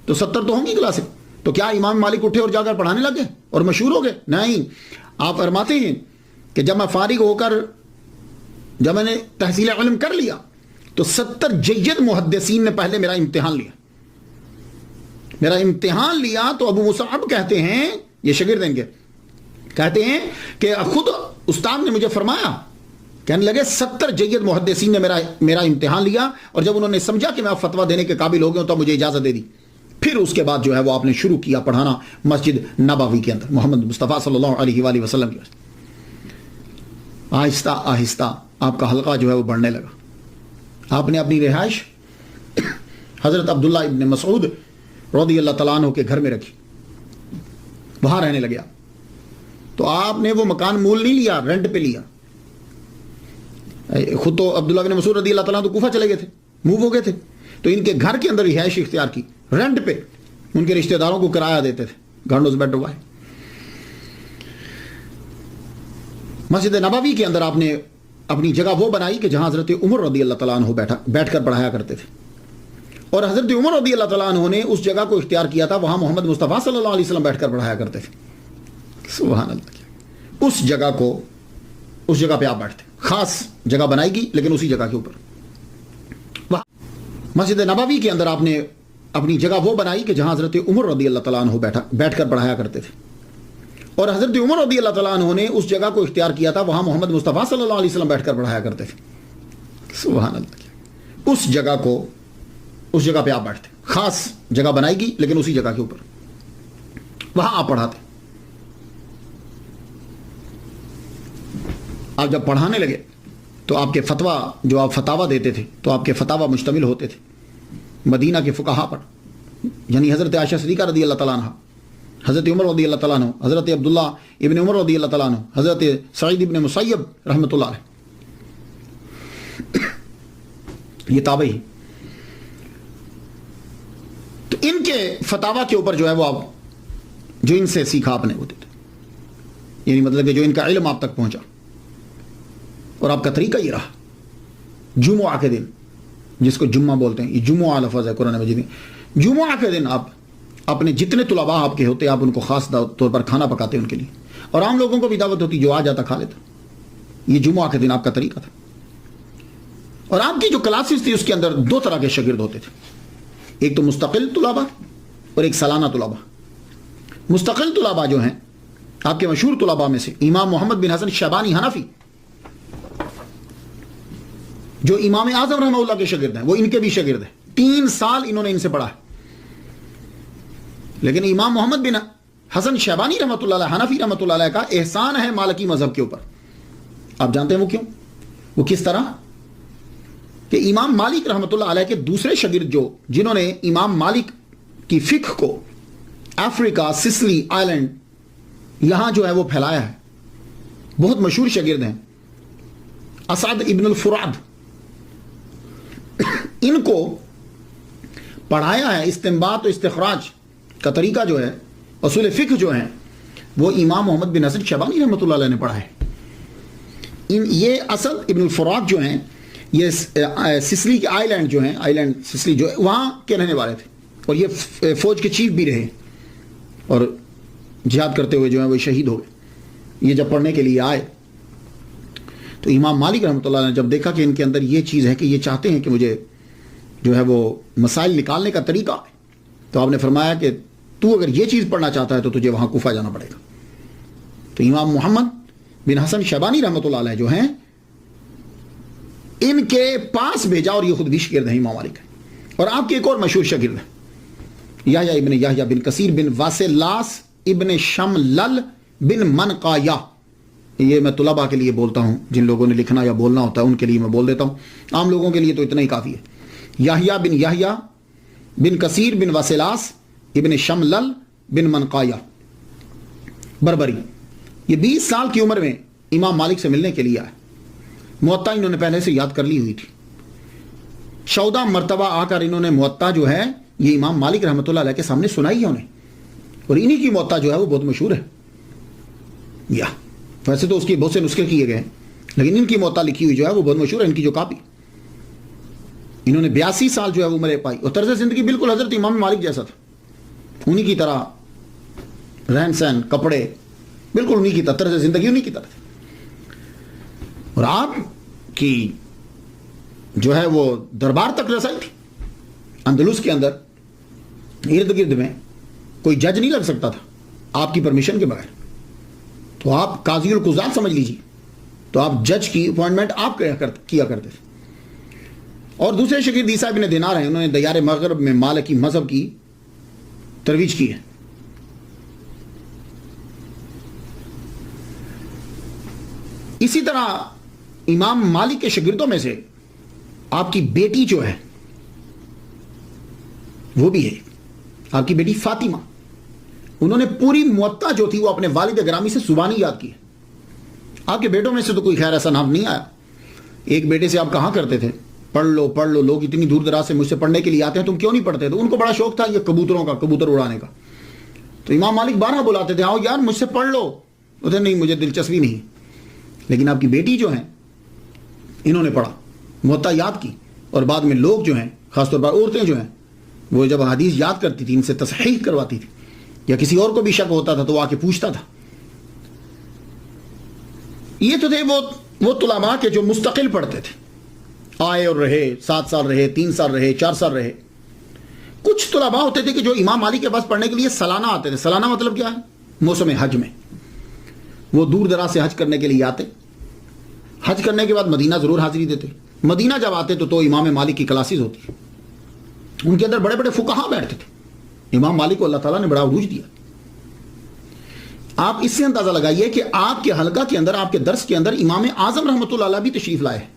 تو 70 تو ہوں گی کلاسیں. تو کیا امام مالک اٹھے اور جا کر پڑھانے لگ گئے اور مشہور ہو گئے؟ نہیں. آپ فرماتے ہیں کہ جب میں فارغ ہو کر جب میں نے تحصیل علم کر لیا تو 70 جید محدثین نے پہلے میرا امتحان لیا تو ابو مصعب کہتے ہیں، یہ شاگرد ان کے کہتے ہیں کہ خود استاد نے مجھے فرمایا، کہنے لگے 70 جید محدثین نے میرا امتحان لیا اور جب انہوں نے سمجھا کہ میں اب فتویٰ دینے کے قابل ہو گیا تو مجھے اجازت دے دی. پھر اس کے بعد جو ہے وہ آپ نے شروع کیا پڑھانا مسجد نبوی کے اندر محمد مصطفیٰ صلی اللہ علیہ وآلہ وسلم کی. آہستہ آہستہ آپ کا حلقہ جو ہے وہ بڑھنے لگا. آپ نے اپنی رہائش حضرت عبداللہ ابن مسعود رضی اللہ تعالیٰ عنہ کے گھر میں رکھی، وہاں رہنے لگے. تو آپ نے وہ مکان مول نہیں لیا، رینٹ پہ لیا. خود تو عبداللہ ابن مسعود رضی اللہ تعالیٰ عنہ تو کوفہ چلے گئے تھے، موو ہو گئے تھے، تو ان کے گھر کے اندر رہائش اختیار کی رینٹ پہ. ان کے رشتہ داروں کو کرایہ دیتے تھے، گھروں بیٹھ ہوا ہے. مسجد نبوی کے اندر آپ نے اپنی جگہ وہ بنائی کہ جہاں حضرت عمر رضی اللہ تعالیٰ عنہ بیٹھ کر پڑھایا کرتے تھے. اور حضرت عمر رضی اللہ تعالیٰ عنہ نے اس جگہ کو اختیار کیا تھا، وہاں محمد مصطفیٰ صلی اللہ علیہ وسلم بیٹھ کر پڑھایا کرتے تھے. سبحان اللہ. اس جگہ پہ آپ بیٹھتے. خاص جگہ بنائی گئی لیکن اسی جگہ کے اوپر. مسجد نبوی کے اندر آپ نے اپنی جگہ وہ بنائی کہ جہاں حضرت عمر رضی اللہ تعالیٰ عنہ بیٹھ کر پڑھایا کرتے تھے. اور حضرت عمر رضی اللہ تعالیٰ عنہ نے اس جگہ کو اختیار کیا تھا، وہاں محمد مصطفیٰ صلی اللہ علیہ وسلم بیٹھ کر پڑھایا کرتے تھے. سبحان اللہ. اس جگہ پہ آپ بیٹھتے. خاص جگہ بنائی گئی لیکن اسی جگہ کے اوپر وہاں آپ پڑھاتے. آپ جب پڑھانے لگے تو آپ کے فتویٰ جو آپ فتاویٰ دیتے تھے تو آپ کے فتاویٰ مشتمل ہوتے تھے مدینہ کے فقہا پر، یعنی حضرت عائشہ صدیقہ رضی اللہ تعالیٰ عنہ، حضرت عمر رضی اللہ تعالیٰ عنہ، حضرت عبداللہ ابن عمر رضی اللہ تعالیٰ عنہ، حضرت سعید ابن مسیب رحمۃ اللہ علیہ. یہ تابعی ہیں. تو ان کے فتاویٰ کے اوپر جو ہے وہ آپ جو ان سے سیکھا آپ نے وہ دیتے، یعنی مطلب کہ جو ان کا علم آپ تک پہنچا. اور آپ کا طریقہ یہ رہا. جمعہ کے دن، جس کو جمعہ بولتے ہیں، یہ جمعہ لفظ ہے قرآن مجید میں. جمعہ کے دن آپ اپنے جتنے طلباء آپ کے ہوتے آپ ان کو خاص طور پر کھانا پکاتے ان کے لیے، اور عام لوگوں کو بھی دعوت ہوتی، جو آ جاتا کھا لیتا. یہ جمعہ کے دن آپ کا طریقہ تھا. اور آپ کی جو کلاسز تھی اس کے اندر 2 طرح کے شاگرد ہوتے تھے. ایک تو مستقل طلباء اور ایک سالانہ طلباء. مستقل طلباء جو ہیں آپ کے مشہور طلباء میں سے امام محمد بن حسن شیبانی حنفی، جو امام اعظم رحمہ اللہ کے شاگرد ہیں، وہ ان کے بھی شاگرد ہیں. 3 سال انہوں نے ان سے پڑھا ہے. لیکن امام محمد بن حسن شیبانی رحمۃ اللہ علیہ حنفی رحمۃ اللہ علیہ کا احسان ہے مالکی مذہب کے اوپر. آپ جانتے ہیں وہ کیوں؟ وہ کس طرح کہ امام مالک رحمۃ اللہ علیہ کے دوسرے شاگرد جنہوں نے امام مالک کی فقہ کو افریقہ، سسلی آئلینڈ یہاں جو ہے وہ پھیلایا ہے، بہت مشہور شاگرد ہیں، اسعد ابن الفراد. ان کو پڑھایا ہے. استنباط و استخراج کا طریقہ جو ہے، اصول فقہ جو ہیں، وہ امام محمد بن حسن شیبانی رحمۃ اللہ علیہ نے پڑھا ہے. یہ اسد ابن الفراد جو ہیں، یہ سسلی کے آئلینڈ جو ہیں، آئلینڈ سسلی جو ہے وہاں کے رہنے والے تھے، اور یہ فوج کے چیف بھی رہے. اور جہاد کرتے ہوئے جو ہے وہ شہید ہو گئے۔ یہ جب پڑھنے کے لیے آئے تو امام مالک رحمۃ اللہ نے جب دیکھا کہ ان کے اندر یہ چیز ہے کہ یہ چاہتے ہیں کہ مجھے جو ہے وہ مسائل نکالنے کا طریقہ ہے، تو آپ نے فرمایا کہ تو اگر یہ چیز پڑھنا چاہتا ہے تو تجھے وہاں کوفہ جانا پڑے گا۔ تو امام محمد بن حسن شیبانی رحمۃ اللہ علیہ جو ہیں ان کے پاس بھیجا، اور یہ خود بھی شاگرد ہیں امام مالک، اور آپ کے ایک اور مشہور شاگرد ہیں یحییٰ ابن یحییٰ بن کثیر بن واسلاس ابن شملل بن منقایہ۔ یہ میں طلباء کے لیے بولتا ہوں، جن لوگوں نے لکھنا یا بولنا ہوتا ہے ان کے لیے میں بول دیتا ہوں، عام لوگوں کے لیے تو اتنا ہی کافی ہے۔ یحییٰ بن کثیر بن واسلاس ابن شملل بن منقایہ بربری، یہ 20 سال کی عمر میں امام مالک سے ملنے کے لیے آئے۔ موطا انہوں نے پہلے سے یاد کر لی ہوئی تھی، 14 مرتبہ آ کر انہوں نے موطا جو ہے یہ امام مالک رحمۃ اللہ علیہ کے سامنے سنائی ہے انہیں، اور انہی کی موطا جو ہے وہ بہت مشہور ہے۔ یا ویسے تو اس کی بہت سے نسخے کیے گئے ہیں، لیکن ان کی موطا لکھی ہوئی جو ہے وہ بہت مشہور ہے، ان کی جو کاپی۔ انہوں نے 82 سال جو ہے وہ عمر پائی، اور طرز زندگی بالکل حضرت امام مالک جیسا تھا، انہی کی طرح رہن سہن، کپڑے بالکل انہی کی طرح، طرز زندگی انہی کی طرح تھی۔ اور آپ کی جو ہے وہ دربار تک رسائی تھی، اندلس کے اندر ارد گرد میں کوئی جج نہیں لگ سکتا تھا آپ کی پرمیشن کے بغیر، تو آپ قاضی القضات سمجھ لیجیے، تو آپ جج کی اپوائنٹمنٹ آپ کیا کرتے تھے۔ اور دوسرے شاگرد عیسیٰ ابن دینار ہیں، انہوں نے دیار مغرب میں مالکی مذہب کی ترویج کی ہے۔ اسی طرح امام مالک کے شاگردوں میں سے آپ کی بیٹی جو ہے وہ بھی ہے، آپ کی بیٹی فاطمہ، انہوں نے پوری موطا جو تھی وہ اپنے والد گرامی سے زبانی یاد کی ہے۔ آپ کے بیٹوں میں سے تو کوئی خیر ایسا نام نہیں آیا۔ ایک بیٹے سے آپ کہا کرتے تھے پڑھ لو، لوگ اتنی دور دراز سے مجھ سے پڑھنے کے لیے آتے ہیں، تم کیوں نہیں پڑھتے؟ تو ان کو بڑا شوق تھا یہ کبوتروں کا، کبوتر اڑانے کا، تو امام مالک بارہ بلاتے تھے، آؤ یار مجھ سے پڑھ لو، ادھر نہیں، مجھے دلچسپی نہیں۔ لیکن آپ کی بیٹی جو ہیں انہوں نے پڑھا، موطا یاد کی، اور بعد میں لوگ جو ہیں، خاص طور پر عورتیں جو ہیں، وہ جب حدیث یاد کرتی تھی ان سے تصحیح کرواتی تھی، یا کسی اور کو بھی شک ہوتا تھا تو وہ آ کے پوچھتا تھا۔ یہ تو تھے وہ طلباء کے جو مستقل پڑھتے تھے، آئے اور رہے، 7 سال رہے، 3 سال رہے، 4 سال رہے۔ کچھ طلباء ہوتے تھے کہ جو امام مالک کے پاس پڑھنے کے لیے سالانہ آتے تھے۔ سالانہ مطلب کیا ہے؟ موسم حج میں وہ دور دراز سے حج کرنے کے لیے آتے، حج کرنے کے بعد مدینہ ضرور حاضری دیتے۔ مدینہ جب آتے تو امام مالک کی کلاسز ہوتی، ان کے اندر بڑے بڑے فقہا بیٹھتے تھے۔ امام مالک کو اللہ تعالیٰ نے بڑا عروج دیا۔ آپ اس سے اندازہ لگائیے کہ آپ کے حلقہ کے اندر، آپ کے درس کے اندر امام اعظم رحمۃ اللہ علیہ بھی تشریف لائے ہیں۔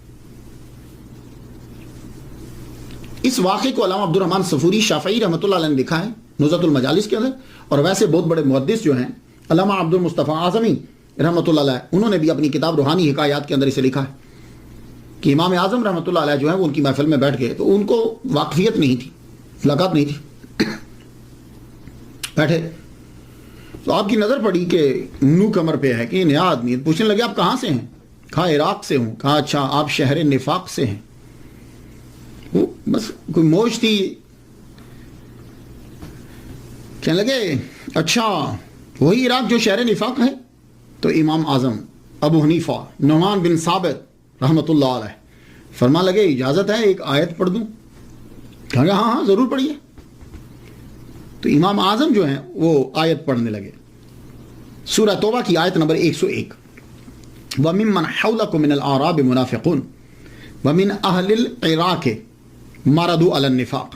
اس واقعے کو علامہ عبد الرحمن صفوری شافعی رحمۃ اللہ علیہ نے لکھا ہے نزہۃ المجالس کے اندر، اور ویسے بہت بڑے محدث جو ہیں علامہ عبد المصطفیٰ اعظمی رحمۃ اللہ علیہ، انہوں نے بھی اپنی کتاب روحانی حکایات کے اندر اسے لکھا ہے کہ امام اعظم رحمۃ اللہ علیہ جو ہے وہ ان کی محفل میں بیٹھ گئے تو ان کو واقفیت نہیں تھی، ملاقات نہیں تھی، بیٹھے تو آپ کی نظر پڑی کہ منہ کمر پہ ہے کہ نیا آدمی، پوچھنے لگے آپ کہاں سے ہیں؟ کہا عراق سے ہوں۔ کہا اچھا آپ شہر نفاق سے ہیں؟ وہ بس کوئی موج تھی، کہنے لگے اچھا وہی عراق جو شہر نفاق ہے؟ تو امام اعظم ابو حنیفہ نعمان بن ثابت رحمۃ اللہ علیہ فرما لگے اجازت ہے ایک آیت پڑھ دوں؟ کہا گیا ہاں ضرور پڑھیے۔ تو امام اعظم جو ہیں وہ آیت پڑھنے لگے، سورہ توبہ کی آیت نمبر 101، وَمِمَّنْ حَوْلَكُم مِّنَ الْأَعْرَابِ مُنَافِقُونَ وَمِنْ أَهْلِ الْعِرَاقِ مَرَضُوا عَلَى النِّفَاقِ،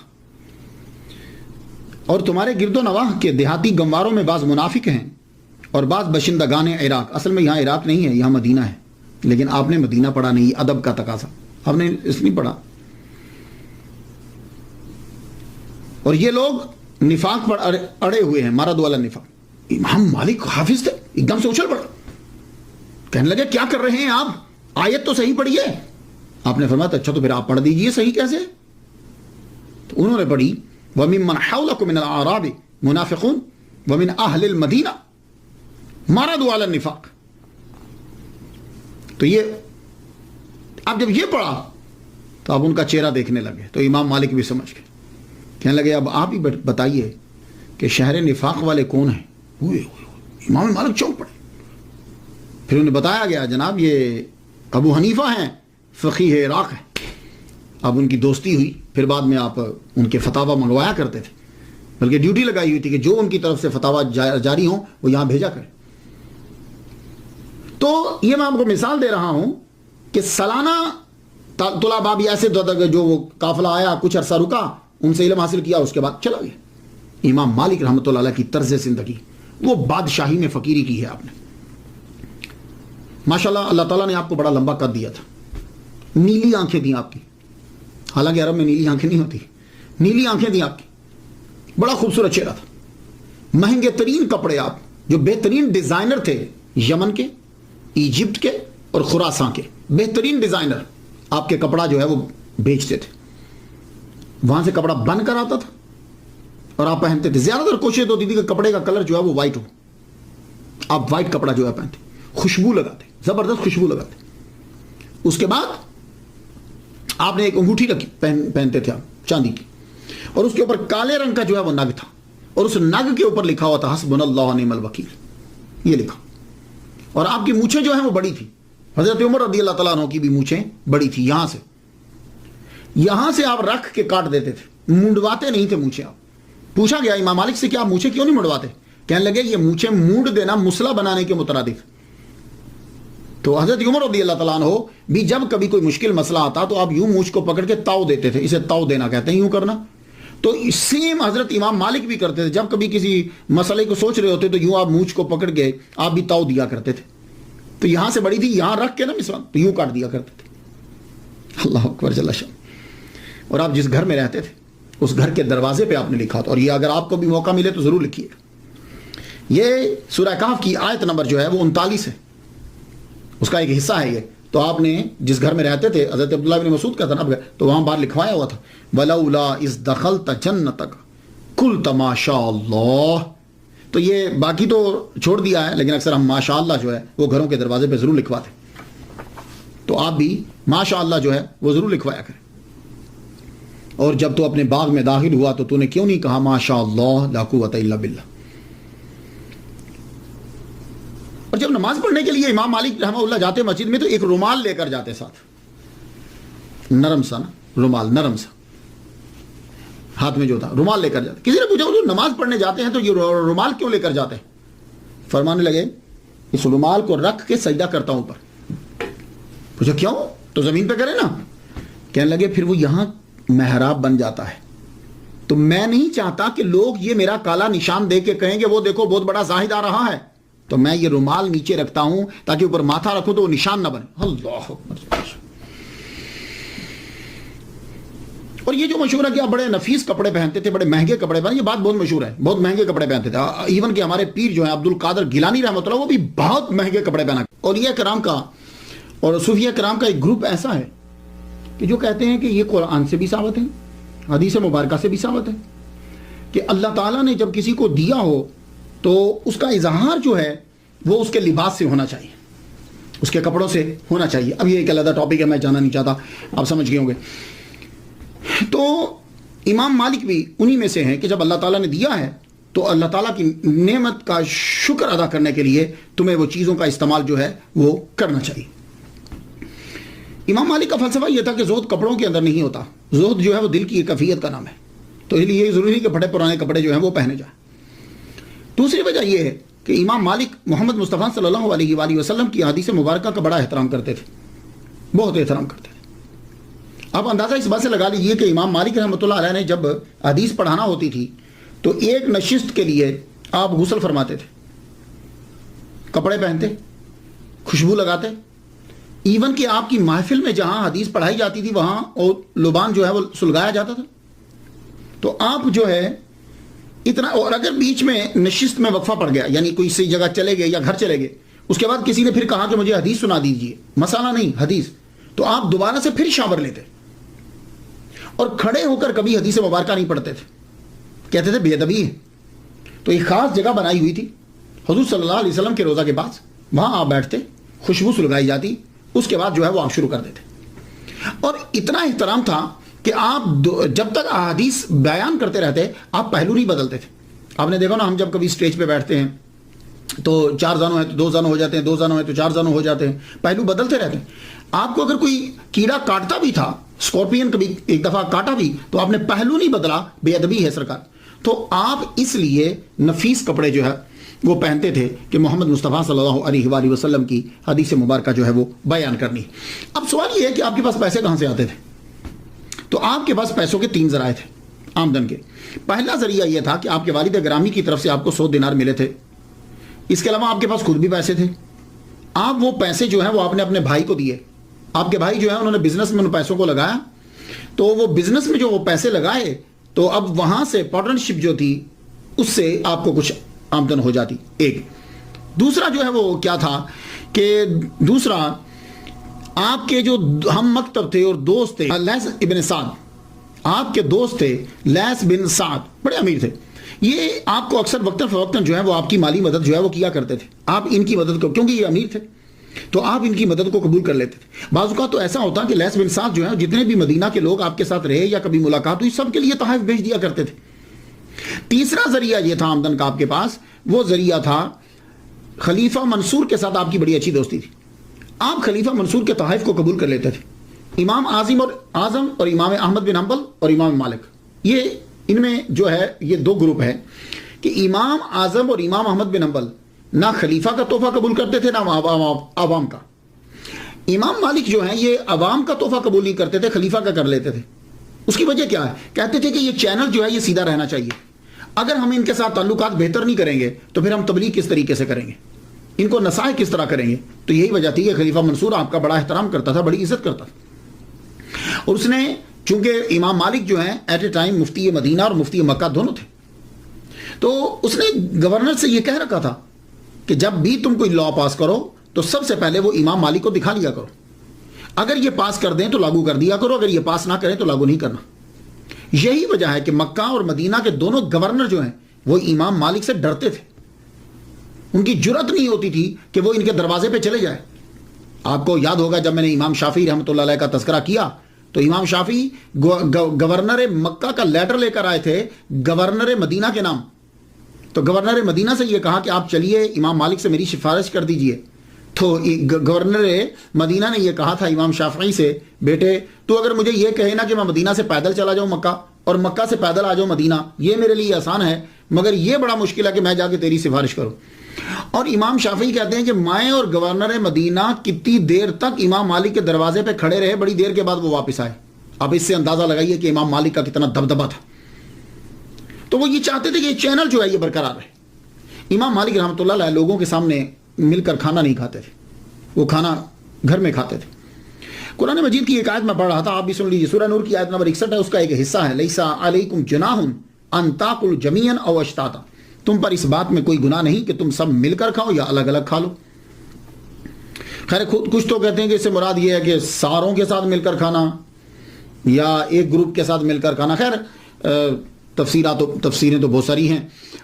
اور تمہارے گرد و نواح کے دیہاتی گمواروں میں بعض منافق ہیں اور بعض باشندگان عراق۔ اصل میں یہاں عراق نہیں ہے، یہاں مدینہ ہے، لیکن آپ نے مدینہ پڑھا نہیں، ادب کا تقاضا، آپ نے اس نہیں پڑھا۔ اور یہ لوگ نفاق پر اڑے ہوئے ہیں، مرضوا علی النفاق۔ امام مالک حافظ تھے، ایک دم سے اچھل پڑا، کہنے لگے کیا کر رہے ہیں آپ؟ آیت تو صحیح پڑھیے۔ آپ نے فرمایا اچھا تو پھر آپ پڑھ دیجئے، صحیح کیسے؟ تو انہوں نے پڑھی وَمِمَّنْ حَوْلَكُم مِّنَ الْأَعْرَابِ مُنَافِقُونَ وَمِنْ أَهْلِ الْمَدِينَةِ مَرَضُوا عَلَى النِّفَاقِ۔ تو یہ اب جب یہ پڑھا تو آپ ان کا چہرہ دیکھنے لگے، تو امام مالک بھی سمجھ گئے، کہنے لگے اب آپ ہی بتائیے کہ شہر نفاق والے کون ہیں. امام مالک چونک پڑے. پھر انہیں بتایا گیا جناب یہ ابو حنیفہ ہیں، فقیہ عراق ہیں. اب ان کی دوستی ہوئی. پھر بعد میں آپ ان کے فتاوی منگوایا کرتے تھے، بلکہ ڈیوٹی لگائی ہوئی تھی کہ جو ان کی طرف سے فتاوی جاری ہوں وہ یہاں بھیجا کریں. تو یہ میں آپ کو مثال دے رہا ہوں کہ سالانہ طلباء بھی ایسے جو وہ قافلہ آیا، کچھ عرصہ رکا، ان سے علم حاصل کیا، اس کے بعد چلا گیا. امام مالک رحمۃ اللہ علیہ کی طرز زندگی، وہ بادشاہی میں فقیری کی ہے آپ نے. ماشاءاللہ اللہ تعالیٰ نے آپ کو بڑا لمبا قد دیا تھا، نیلی آنکھیں دیں آپ کی. حالانکہ عرب میں نیلی آنکھیں نہیں ہوتی، نیلی آنکھیں دیں آپ کی. بڑا خوبصورت چہرہ تھا. مہنگے ترین کپڑے آپ، جو بہترین ڈیزائنر تھے یمن کے، ایجپٹ کے اور خراساں کے بہترین ڈیزائنر آپ کے کپڑا جو ہے وہ بیچتے تھے. وہاں سے کپڑا بن کر آتا تھا اور آپ پہنتے تھے. زیادہ تر کوشش ہوتی تھی کہ کپڑے کا کلر جو ہے وہ وائٹ ہو. آپ وائٹ کپڑا جو ہے پہنتے، خوشبو لگاتے، زبردست خوشبو لگاتے. اس کے بعد آپ نے ایک انگوٹھی رکھی پہنتے تھے آپ چاندی کی، اور اس کے اوپر کالے رنگ کا جو ہے وہ نگ تھا، اور اس نگ کے اوپر لکھا ہوا تھا حسبنا اللہ و نعم الوکیل، یہ لکھا. اور آپ کی مونچھیں جو ہیں وہ بڑی تھی. حضرت عمر رضی اللہ تعالیٰ عنہ کی بھی مونچھیں بڑی تھی. یہاں سے آپ رکھ کے کاٹ دیتے تھے، منڈواتے نہیں تھے مونچھیں. آپ پوچھا گیا امام مالک سے کہ آپ مونچھیں کیوں نہیں منڈواتے؟ کہنے لگے یہ مونچھیں مونڈ دینا مسئلہ بنانے کے مترادف. تو حضرت عمر رضی اللہ تعالیٰ عنہ بھی جب کبھی کوئی مشکل مسئلہ آتا تو آپ یوں مونچھ کو پکڑ کے تاؤ دیتے تھے. اسے تاؤ دینا کہتے ہیں، یوں کرنا. تو سیم حضرت امام مالک بھی کرتے تھے. جب کبھی کسی مسئلے کو سوچ رہے ہوتے تو یوں آپ مونچھ کو پکڑ کے آپ بھی تاؤ دیا کرتے تھے. تو یہاں سے بڑی تھی، یہاں رکھ کے نا مثلاً تو یوں کاٹ دیا کرتے تھے. اللہ اکبر جل شان. اور آپ جس گھر میں رہتے تھے اس گھر کے دروازے پہ آپ نے لکھا تھا. اور یہ اگر آپ کو بھی موقع ملے تو ضرور لکھیے. یہ سورہ کہف کی آیت نمبر جو ہے وہ 39 ہے، اس کا ایک حصہ ہے یہ. تو آپ نے جس گھر میں رہتے تھے، حضرت عبداللہ بن مسعود کا تھا نا، تو وہاں باہر لکھوایا ہوا تھا وَلَوْلَا إِذْ دَخَلْتَ جَنَّتَكَ قُلْتَ مَا شَاءَ اللَّهُ. تو یہ باقی تو چھوڑ دیا ہے، لیکن اکثر ہم ماشاء اللہ جو ہے وہ گھروں کے دروازے پہ ضرور لکھواتے. تو آپ بھی ماشاء اللہ جو ہے وہ ضرور لکھوایا کریں. اور جب تو اپنے باغ میں داخل ہوا تو نے کیوں نہیں کہا ماشاء اللہ لا قوت الا باللہ. اور جب نماز پڑھنے کے لیے امام مالک رحمہ اللہ جاتے مسجد میں تو ایک رومال لے کر جاتے ساتھ، نرم سا نا رومال، نرم سا ہاتھ میں جو تھا رومال لے کر جاتے. کسی نے پوچھا جو نماز پڑھنے جاتے ہیں تو یہ رومال کیوں لے کر جاتے ہیں؟ فرمانے لگے اس رومال کو رکھ کے سجدہ کرتا ہوں اوپر. پوچھا کیوں؟ تو زمین پہ کرے نا. کہنے لگے پھر وہ یہاں محراب بن جاتا ہے، تو میں نہیں چاہتا کہ لوگ یہ میرا کالا نشان دے کے کہیں کہ وہ دیکھو بہت بڑا زاہد آ رہا ہے، تو میں یہ رومال نیچے رکھتا ہوں تاکہ اوپر ماتھا رکھوں تو وہ نشان نہ بنے. اللہ اکبر. اور یہ جو مشہور ہے کہ آپ بڑے نفیس کپڑے پہنتے تھے، بڑے مہنگے کپڑے پہنتے، یہ بات بہت مشہور ہے، بہت مہنگے کپڑے پہنتے تھے. ایون کہ ہمارے پیر جو ہیں عبد القادر گیلانی رحمۃ اللہ، وہ بھی بہت مہنگے کپڑے پہنا. اولیاء کرام کا اور صوفیاء کرام کا ایک گروپ ایسا ہے کہ جو کہتے ہیں کہ یہ قرآن سے بھی ثابت ہے، حدیث مبارکہ سے بھی ثابت ہے کہ اللہ تعالیٰ نے جب کسی کو دیا ہو تو اس کا اظہار جو ہے وہ اس کے لباس سے ہونا چاہیے، اس کے کپڑوں سے ہونا چاہیے. اب یہ ایک علیحدہ ٹاپک ہے، میں جانا نہیں چاہتا، آپ سمجھ گئے ہوں گے. تو امام مالک بھی انہی میں سے ہیں کہ جب اللہ تعالیٰ نے دیا ہے تو اللہ تعالیٰ کی نعمت کا شکر ادا کرنے کے لیے تمہیں وہ چیزوں کا استعمال جو ہے وہ کرنا چاہیے. امام مالک کا فلسفہ یہ تھا کہ زہد کپڑوں کے اندر نہیں ہوتا، زہد جو ہے وہ دل کی ایک کیفیت کا نام ہے. تو اس لیے یہ ضروری ہے کہ پھٹے پرانے کپڑے جو ہیں وہ پہنے جائیں. دوسری وجہ یہ ہے کہ امام مالک محمد مصطفیٰ صلی اللہ علیہ وآلہ وسلم کی حدیث مبارکہ کا بڑا احترام کرتے تھے، بہت احترام کرتے تھے. آپ اندازہ اس بات سے لگا لیجیے کہ امام مالک رحمۃ اللہ علیہ نے جب حدیث پڑھانا ہوتی تھی تو ایک نشست کے لیے آپ غسل فرماتے تھے، کپڑے پہنتے، خوشبو لگاتے. ایون کہ آپ کی محفل میں جہاں حدیث پڑھائی جاتی تھی وہاں اور لبان جو ہے وہ سلگایا جاتا تھا. تو آپ جو ہے اتنا، اور اگر بیچ میں نشست میں وقفہ پڑ گیا، یعنی کوئی سی جگہ چلے گئے یا گھر چلے گئے، اس کے بعد کسی نے پھر کہا کہ مجھے حدیث سنا دیجیے، مسئلہ نہیں حدیث، تو آپ دوبارہ سے پھر شاور لیتے اور کھڑے ہو کر کبھی حدیث مبارکہ نہیں پڑھتے تھے، کہتے تھے بے ادبی ہے. تو ایک خاص جگہ بنائی ہوئی تھی حضور صلی اللہ علیہ وسلم کے روضہ کے پاس، وہاں آپ بیٹھتے، خوشبو سلگائی جاتی، اس کے بعد جو ہے وہ آپ شروع کر دیتے. اور اتنا احترام تھا کہ آپ جب تک احادیث بیان کرتے رہتے آپ پہلو نہیں بدلتے تھے. آپ نے دیکھا نا، ہم جب کبھی اسٹیج پہ بیٹھتے ہیں تو 4 زانو ہیں تو 2 زانو ہو جاتے ہیں، 2 زانو ہیں تو 4 زانو ہو جاتے ہیں، پہلو بدلتے رہتے ہیں. آپ کو اگر کوئی کیڑا کاٹتا بھی تھا، اسکارپین کبھی ایک دفعہ کاٹا بھی، تو آپ نے پہلو نہیں بدلا، بے ادبی ہے سرکار. تو آپ اس لیے نفیس کپڑے جو ہے وہ پہنتے تھے کہ محمد مصطفیٰ صلی اللہ علیہ وآلہ وسلم کی حدیث مبارکہ جو ہے وہ بیان کرنی. اب سوال یہ ہے کہ آپ کے پاس پیسے کہاں سے آتے تھے؟ تو آپ کے پاس پیسوں کے 3 ذرائع تھے آمدن کے. پہلا ذریعہ یہ تھا کہ آپ کے والد گرامی کی طرف سے آپ کو 100 دینار ملے تھے. اس کے علاوہ آپ کے پاس خود بھی پیسے تھے. آپ وہ پیسے جو ہیں وہ آپ نے اپنے بھائی کو دیے. آپ کے بھائی جو ہیں انہوں نے بزنس میں ان پیسوں کو لگایا، تو وہ بزنس میں جو وہ پیسے لگائے تو اب وہاں سے پارٹنرشپ جو تھی اس سے آپ کو کچھ آمدن ہو جاتی. ایک دوسرا جو ہے وہ کیا تھا کہ دوسرا آپ کے جو ہم مکتب تھے اور دوست تھے، لیث ابن سعد، آپ کے دوست تھے لیث بن سعد، بڑے امیر تھے. یہ آپ کو اکثر وقتاً فوقتاً جو ہے وہ آپ کی مالی مدد جو ہے وہ کیا کرتے تھے. آپ ان کی مدد کو، کیونکہ یہ امیر تھے تو آپ ان کی مدد کو قبول کر لیتے تھے. بعض اوقات تو ایسا ہوتا کہ لیث بن سعد جو ہے جتنے بھی مدینہ کے لوگ آپ کے ساتھ رہے یا کبھی ملاقات ہوئی سب کے لیے تحائف بھیج دیا کرتے تھے. تیسرا ذریعہ یہ تھا آمدن کا آپ کے پاس، وہ ذریعہ تھا خلیفہ منصور کے ساتھ آپ کی بڑی اچھی دوستی تھی. آپ خلیفہ منصور کے تحائف کو قبول کر لیتے تھے. امام اعظم اور امام احمد بن حنبل اور امام مالک، یہ ان میں جو ہے یہ 2 گروپ ہے کہ امام اعظم اور امام احمد بن حنبل نہ خلیفہ کا تحفہ قبول کرتے تھے نہ عوام کا. امام مالک جو ہیں یہ عوام کا تحفہ قبول نہیں کرتے تھے، خلیفہ کا کر لیتے تھے. اس کی وجہ کیا ہے؟ کہتے تھے کہ یہ چینل جو ہے یہ سیدھا رہنا چاہیے. اگر ہم ان کے ساتھ تعلقات بہتر نہیں کریں گے تو پھر ہم تبلیغ کس طریقے سے کریں گے، ان کو نصائح کس طرح کریں گے. تو یہی وجہ تھی کہ خلیفہ منصور آپ کا بڑا احترام کرتا تھا، بڑی عزت کرتا تھا. اور اس نے چونکہ امام مالک جو ہیں ایٹ اے ٹائم مفتی مدینہ اور مفتی مکہ دونوں تھے، تو اس نے گورنر سے یہ کہہ رکھا تھا کہ جب بھی تم کوئی لا پاس کرو تو سب سے پہلے وہ امام مالک کو دکھا لیا کرو. اگر یہ پاس کر دیں تو لاگو کر دیا کرو، اگر یہ پاس نہ کریں تو لاگو نہیں کرنا. یہی وجہ ہے کہ مکہ اور مدینہ کے دونوں گورنر جو ہیں وہ امام مالک سے ڈرتے تھے. ان کی جرأت نہیں ہوتی تھی کہ وہ ان کے دروازے پہ چلے جائے. آپ کو یاد ہوگا جب میں نے امام شافعی رحمۃ اللہ علیہ کا تذکرہ کیا تو امام شافعی گورنر مکہ کا لیٹر لے کر آئے تھے گورنر مدینہ کے نام. تو گورنر مدینہ سے یہ کہا کہ آپ چلیے امام مالک سے میری سفارش کر دیجئے. تو گورنر مدینہ نے یہ کہا تھا امام شافعی سے، بیٹے تو اگر مجھے یہ کہے نا کہ میں مدینہ سے پیدل چلا جاؤں مکہ اور مکہ سے پیدل آ جاؤں مدینہ، یہ میرے لیے آسان ہے، مگر یہ بڑا مشکل ہے کہ میں جا کے تیری سفارش کروں. اور امام شافعی کہتے ہیں کہ میں اور گورنر مدینہ کتنی دیر تک امام مالک کے دروازے پہ کھڑے رہے، بڑی دیر کے بعد وہ واپس آئے. اب اس سے اندازہ لگائیے کہ امام مالک کا کتنا دبدبہ تھا. تو وہ یہ چاہتے تھے کہ یہ چینل جو ہے یہ برقرار رہے. امام مالک رحمۃ اللہ علیہ لوگوں کے سامنے مل کر کھانا نہیں کھاتے تھے، وہ کھانا گھر میں کھاتے تھے. قرآن مجید کی ایک آیت میں پڑھ رہا تھا، آپ بھی سن لیجیے. سورہ نور کی آیت نمبر 61 ہے، اس کا ایک حصہ ہے لیسا علیکم جناح ان تاکلوا جمیعا او اشتاتا، تم پر اس بات میں کوئی گناہ نہیں کہ تم سب مل کر کھاؤ یا الگ الگ کھا لو. خیر کچھ تو کہتے ہیں کہ اس سے مراد یہ ہے کہ ساروں کے ساتھ مل کر کھانا یا ایک گروپ کے ساتھ مل کر کھانا. خیر تفسیریں تو بہت ساری ہیں.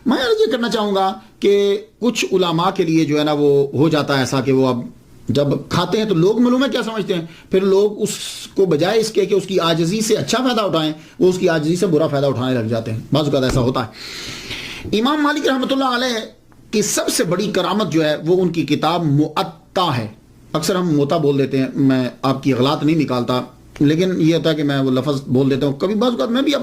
میں یہ کرنا چاہوں گا کہ کچھ علماء کے لیے جو ہے نا وہ ہو جاتا ہے ایسا کہ وہ اب جب کھاتے ہیں تو لوگ معلوم ہے کیا سمجھتے ہیں، پھر لوگ اس کو بجائے اس کے کہ اس کی عاجزی سے اچھا فائدہ اٹھائیں وہ اس کی عاجزی سے برا فائدہ اٹھانے لگ جاتے ہیں. بعض اوقات ایسا ہوتا ہے. امام مالک رحمۃ اللہ علیہ کی سب سے بڑی کرامت جو ہے وہ ان کی کتاب موطا ہے. اکثر ہم موطا بول دیتے ہیں، میں آپ کی اغلاط نہیں نکالتا لیکن یہ ہوتا ہے کہ میں وہ لفظ بول دیتا ہوں. کبھی بعض اوقات میں بھی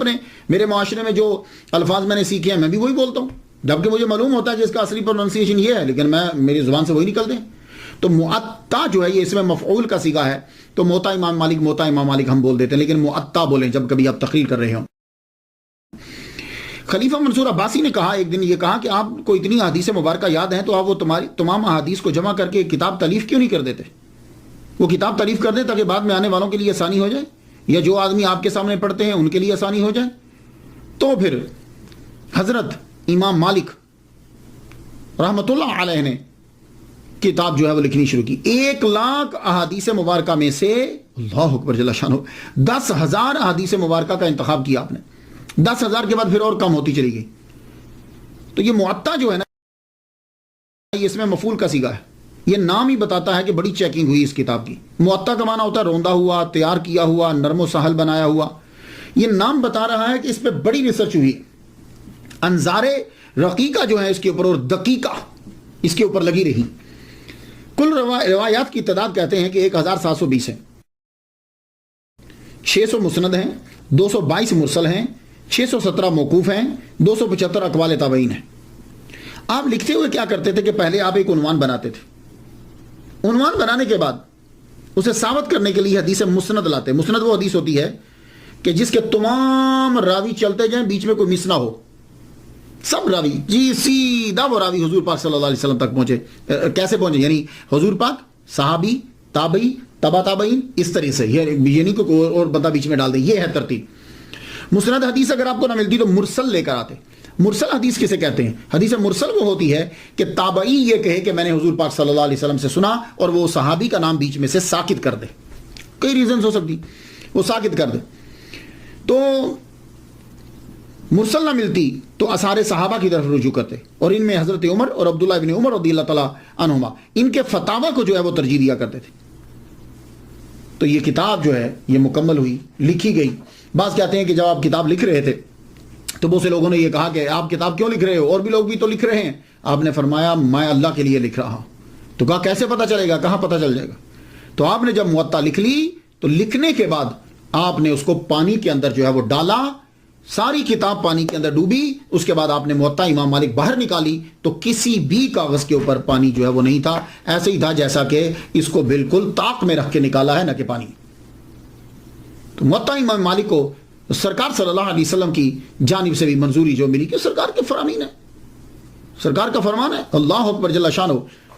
میرے معاشرے میں جو الفاظ میں نے سیکھے ہیں میں بھی وہی بولتا ہوں، جبکہ مجھے معلوم ہوتا ہے کہ اس کا اصلی پروننسیشن یہ ہے، لیکن میری زبان سے وہی نکلتے ہیں. تو موطا جو ہے یہ اس میں مفعول کا صیغہ ہے، تو موطا امام مالک ہم بول دیتے ہیں، لیکن موطا بولیں جب کبھی آپ تقریر کر رہے ہوں. خلیفہ منصور عباسی نے کہا ایک دن، یہ کہا کہ آپ کو اتنی احادیث مبارکہ یاد ہیں تو آپ وہ تمام احادیث کو جمع کر کے ایک کتاب تالیف کیوں نہیں کر دیتے؟ وہ کتاب تعریف کر دیں تاکہ بعد میں آنے والوں کے لیے آسانی ہو جائے، یا جو آدمی آپ کے سامنے پڑھتے ہیں ان کے لیے آسانی ہو جائے. تو پھر حضرت امام مالک رحمۃ اللہ علیہ نے کتاب جو ہے وہ لکھنی شروع کی. 1,00,000 احادیث مبارکہ میں سے اللہ اکبر جل شانہ 10,000 احادیث مبارکہ کا انتخاب کیا آپ نے. 10,000 کے بعد پھر اور کم ہوتی چلی گئی. تو یہ موطا جو ہے نا یہ اس میں مفعول کا صیغہ ہے. یہ نام ہی بتاتا ہے کہ بڑی چیکنگ ہوئی اس کتاب کی. موطا کا معنی ہوتا ہے روندا ہوا، تیار کیا ہوا، نرم و سہل بنایا ہوا. یہ نام بتا رہا ہے کہ اس پہ بڑی ریسرچ ہوئی. انظار رقیقہ جو ہے اس کے اوپر اور دقیقہ اس کے اوپر لگی رہی. کل روایات کی تعداد کہتے ہیں کہ 1720 ہیں. 600 مسند ہیں, 222 مرسل ہیں, 617 موقوف ہیں, 275 اقوال تابعین ہیں. آپ لکھتے ہوئے کیا کرتے تھے کہ پہلے آپ ایک عنوان بناتے تھے. عنوان بنانے کے بعد اسے ثابت کرنے کے لیے حدیث مسند لاتے. مسند وہ حدیث ہوتی ہے کہ جس کے تمام راوی چلتے جائیں, بیچ میں کوئی مس نہ ہو, سب راوی جی سیدھا وہ راوی حضور پاک صلی اللہ علیہ وسلم تک پہنچے. کیسے پہنچے؟ یعنی حضور پاک, صحابی, تابعی, تبا تابعین, اس طرح سے. یہ نہیں کوئی اور بندہ بیچ میں ڈال دیں. یہ ہے ترتیب. مسند حدیث اگر آپ کو نہ ملتی تو مرسل لے کر آتے. مرسل حدیث کسے کہتے ہیں؟ حدیث مرسل وہ ہوتی ہے کہ تابعی یہ کہے کہ میں نے حضور پاک صلی اللہ علیہ وسلم سے سنا, اور وہ صحابی کا نام بیچ میں سے ساکت کر دے. کئی ریزنز ہو سکتی, وہ ساکت کر دے. تو مرسل نہ ملتی تو اثار صحابہ کی طرف رجوع کرتے, اور ان میں حضرت عمر اور عبداللہ ابن عمر رضی اللہ تعالیٰ عنہما ان کے فتاوی کو جو ہے وہ ترجیح دیا کرتے تھے. تو یہ کتاب جو ہے یہ مکمل ہوئی, لکھی گئی. بعض کہتے ہیں کہ جب آپ کتاب لکھ رہے تھے تو بہت سے لوگوں نے یہ کہا کہ آپ کتاب کیوں لکھ رہے ہو, اور بھی لوگ بھی تو لکھ رہے ہیں. آپ نے فرمایا میں اللہ کے لیے لکھ رہا ہوں. تو کہا کیسے پتہ چلے گا, کہاں پتہ چل جائے گا؟ تو آپ نے جب موطا لکھ لی تو لکھنے کے بعد آپ نے اس کو پانی کے اندر جو ہے وہ ڈالا, ساری کتاب پانی کے اندر ڈوبی. اس کے بعد آپ نے موطا امام مالک باہر نکالی تو کسی بھی کاغذ کے اوپر پانی جو ہے وہ نہیں تھا, ایسے ہی تھا جیسا کہ اس کو بالکل طاق میں رکھ کے نکالا ہے, نہ کہ پانی. تو موطا امام مالک کو سرکار صلی اللہ علیہ وسلم کی جانب سے بھی منظوری جو ملی کہ سرکار کے فرامین ہے, سرکار کا فرمان ہے, اللہ اکبر جل شانہ.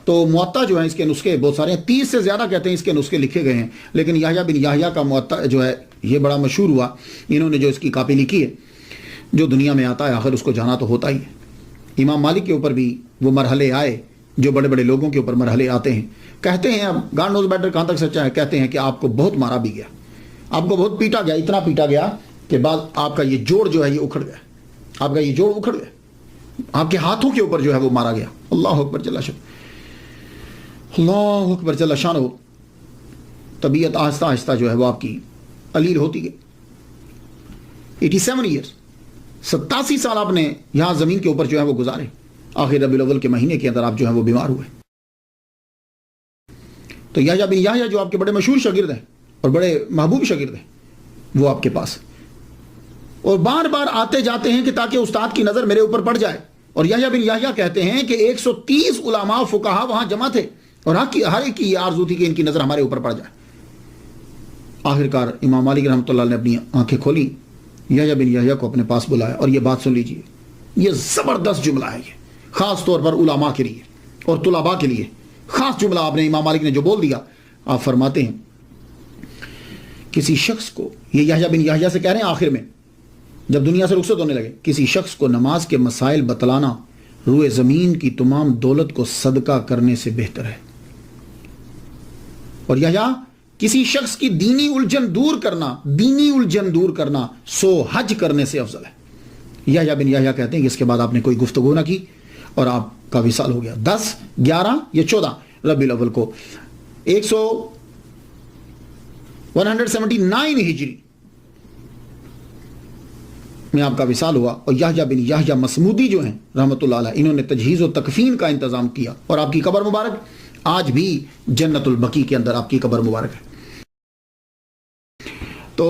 تو موطا جو ہے اس کے نسخے بہت سارے ہیں, 30 سے زیادہ کہتے ہیں اس کے نسخے لکھے گئے ہیں. لیکن یحییٰ بن یحییٰ کا موطا جو ہے یہ بڑا مشہور ہوا. انہوں نے جو اس کی کاپی لکھی ہے, جو دنیا میں آتا ہے آخر اس کو جانا تو ہوتا ہی ہے. امام مالک کے اوپر بھی وہ مرحلے آئے جو بڑے بڑے لوگوں کے اوپر مرحلے آتے ہیں. کہتے ہیں, اب گاڈ نوز بیٹر کہاں تک سچا ہے, کہتے ہیں کہ آپ کو بہت مارا بھی گیا, آپ کو بہت پیٹا گیا, اتنا پیٹا گیا کہ بعد آپ کا یہ جوڑ جو ہے یہ اکھڑ گیا, آپ کا یہ جوڑ اکھڑ گیا, آپ کے ہاتھوں کے اوپر جو ہے وہ مارا گیا. اللہ اکبر جل شانہ, اللہ اکبر جل شانہ. طبیعت آہستہ آہستہ جو ہے وہ آپ کی علیل ہوتی گئی. 87 ایئرس, 87 سال آپ نے یہاں زمین کے اوپر جو ہے وہ گزارے. آخر ربیع الاول کے مہینے کے اندر آپ جو ہے وہ بیمار ہوئے. تو یحییٰ بن یحییٰ جو آپ کے بڑے مشہور شاگرد ہیں اور بڑے محبوب شاگرد ہیں, وہ آپ کے پاس, اور بار بار آتے جاتے ہیں کہ تاکہ استاد کی نظر میرے اوپر پڑ جائے. اور یحییٰ بن یحییٰ کہتے ہیں کہ 130 علماء فقہا وہاں جمع تھے, اور ہر ایک کی یہ آرزو تھی کہ ان کی نظر ہمارے اوپر پڑ جائے. آخرکار امام مالک رحمۃ اللہ نے اپنی آنکھیں کھولی, یحییٰ بن یحییٰ کو اپنے پاس بلایا, اور یہ بات سن لیجئے, یہ زبردست جملہ ہے, یہ خاص طور پر علماء کے لیے اور طلباء کے لیے خاص جملہ آپ نے امام مالک نے جو بول دیا. آپ فرماتے ہیں کسی شخص کو, یہ یحییٰ بن یحییٰ سے کہہ رہے ہیں آخر میں جب دنیا سے رخصت ہونے لگے, کسی شخص کو نماز کے مسائل بتلانا روئے زمین کی تمام دولت کو صدقہ کرنے سے بہتر ہے. اور یحییٰ کسی شخص کی دینی الجھن دور کرنا 100 حج کرنے سے افضل ہے. یحییٰ بن یحییٰ کہتے ہیں کہ اس کے بعد آپ نے کوئی گفتگو نہ کی اور آپ کا وصال ہو گیا. 10 11 یا 14 ربیع الاول کو 179 ہجری میں آپ کا وصال ہوا. اور یحییٰ بن یحییٰ مصمودی جو ہیں رحمۃ اللہ علیہ, انہوں نے تجہیز و تکفین کا انتظام کیا, اور آپ کی قبر مبارک آج بھی جنت البقیع کے اندر آپ کی قبر مبارک ہے. تو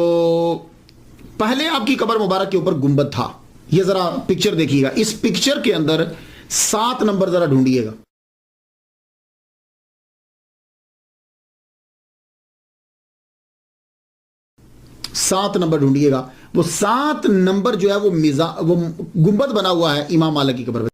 پہلے آپ کی قبر مبارک کے اوپر گنبد تھا. یہ ذرا پکچر دیکھیے گا, اس پکچر کے اندر 7 نمبر ذرا ڈھونڈیے گا. سات نمبر ڈھونڈیے گا. وہ 7 نمبر جو ہے وہ گنبد بنا ہوا ہے امام مالک کی قبر پہ.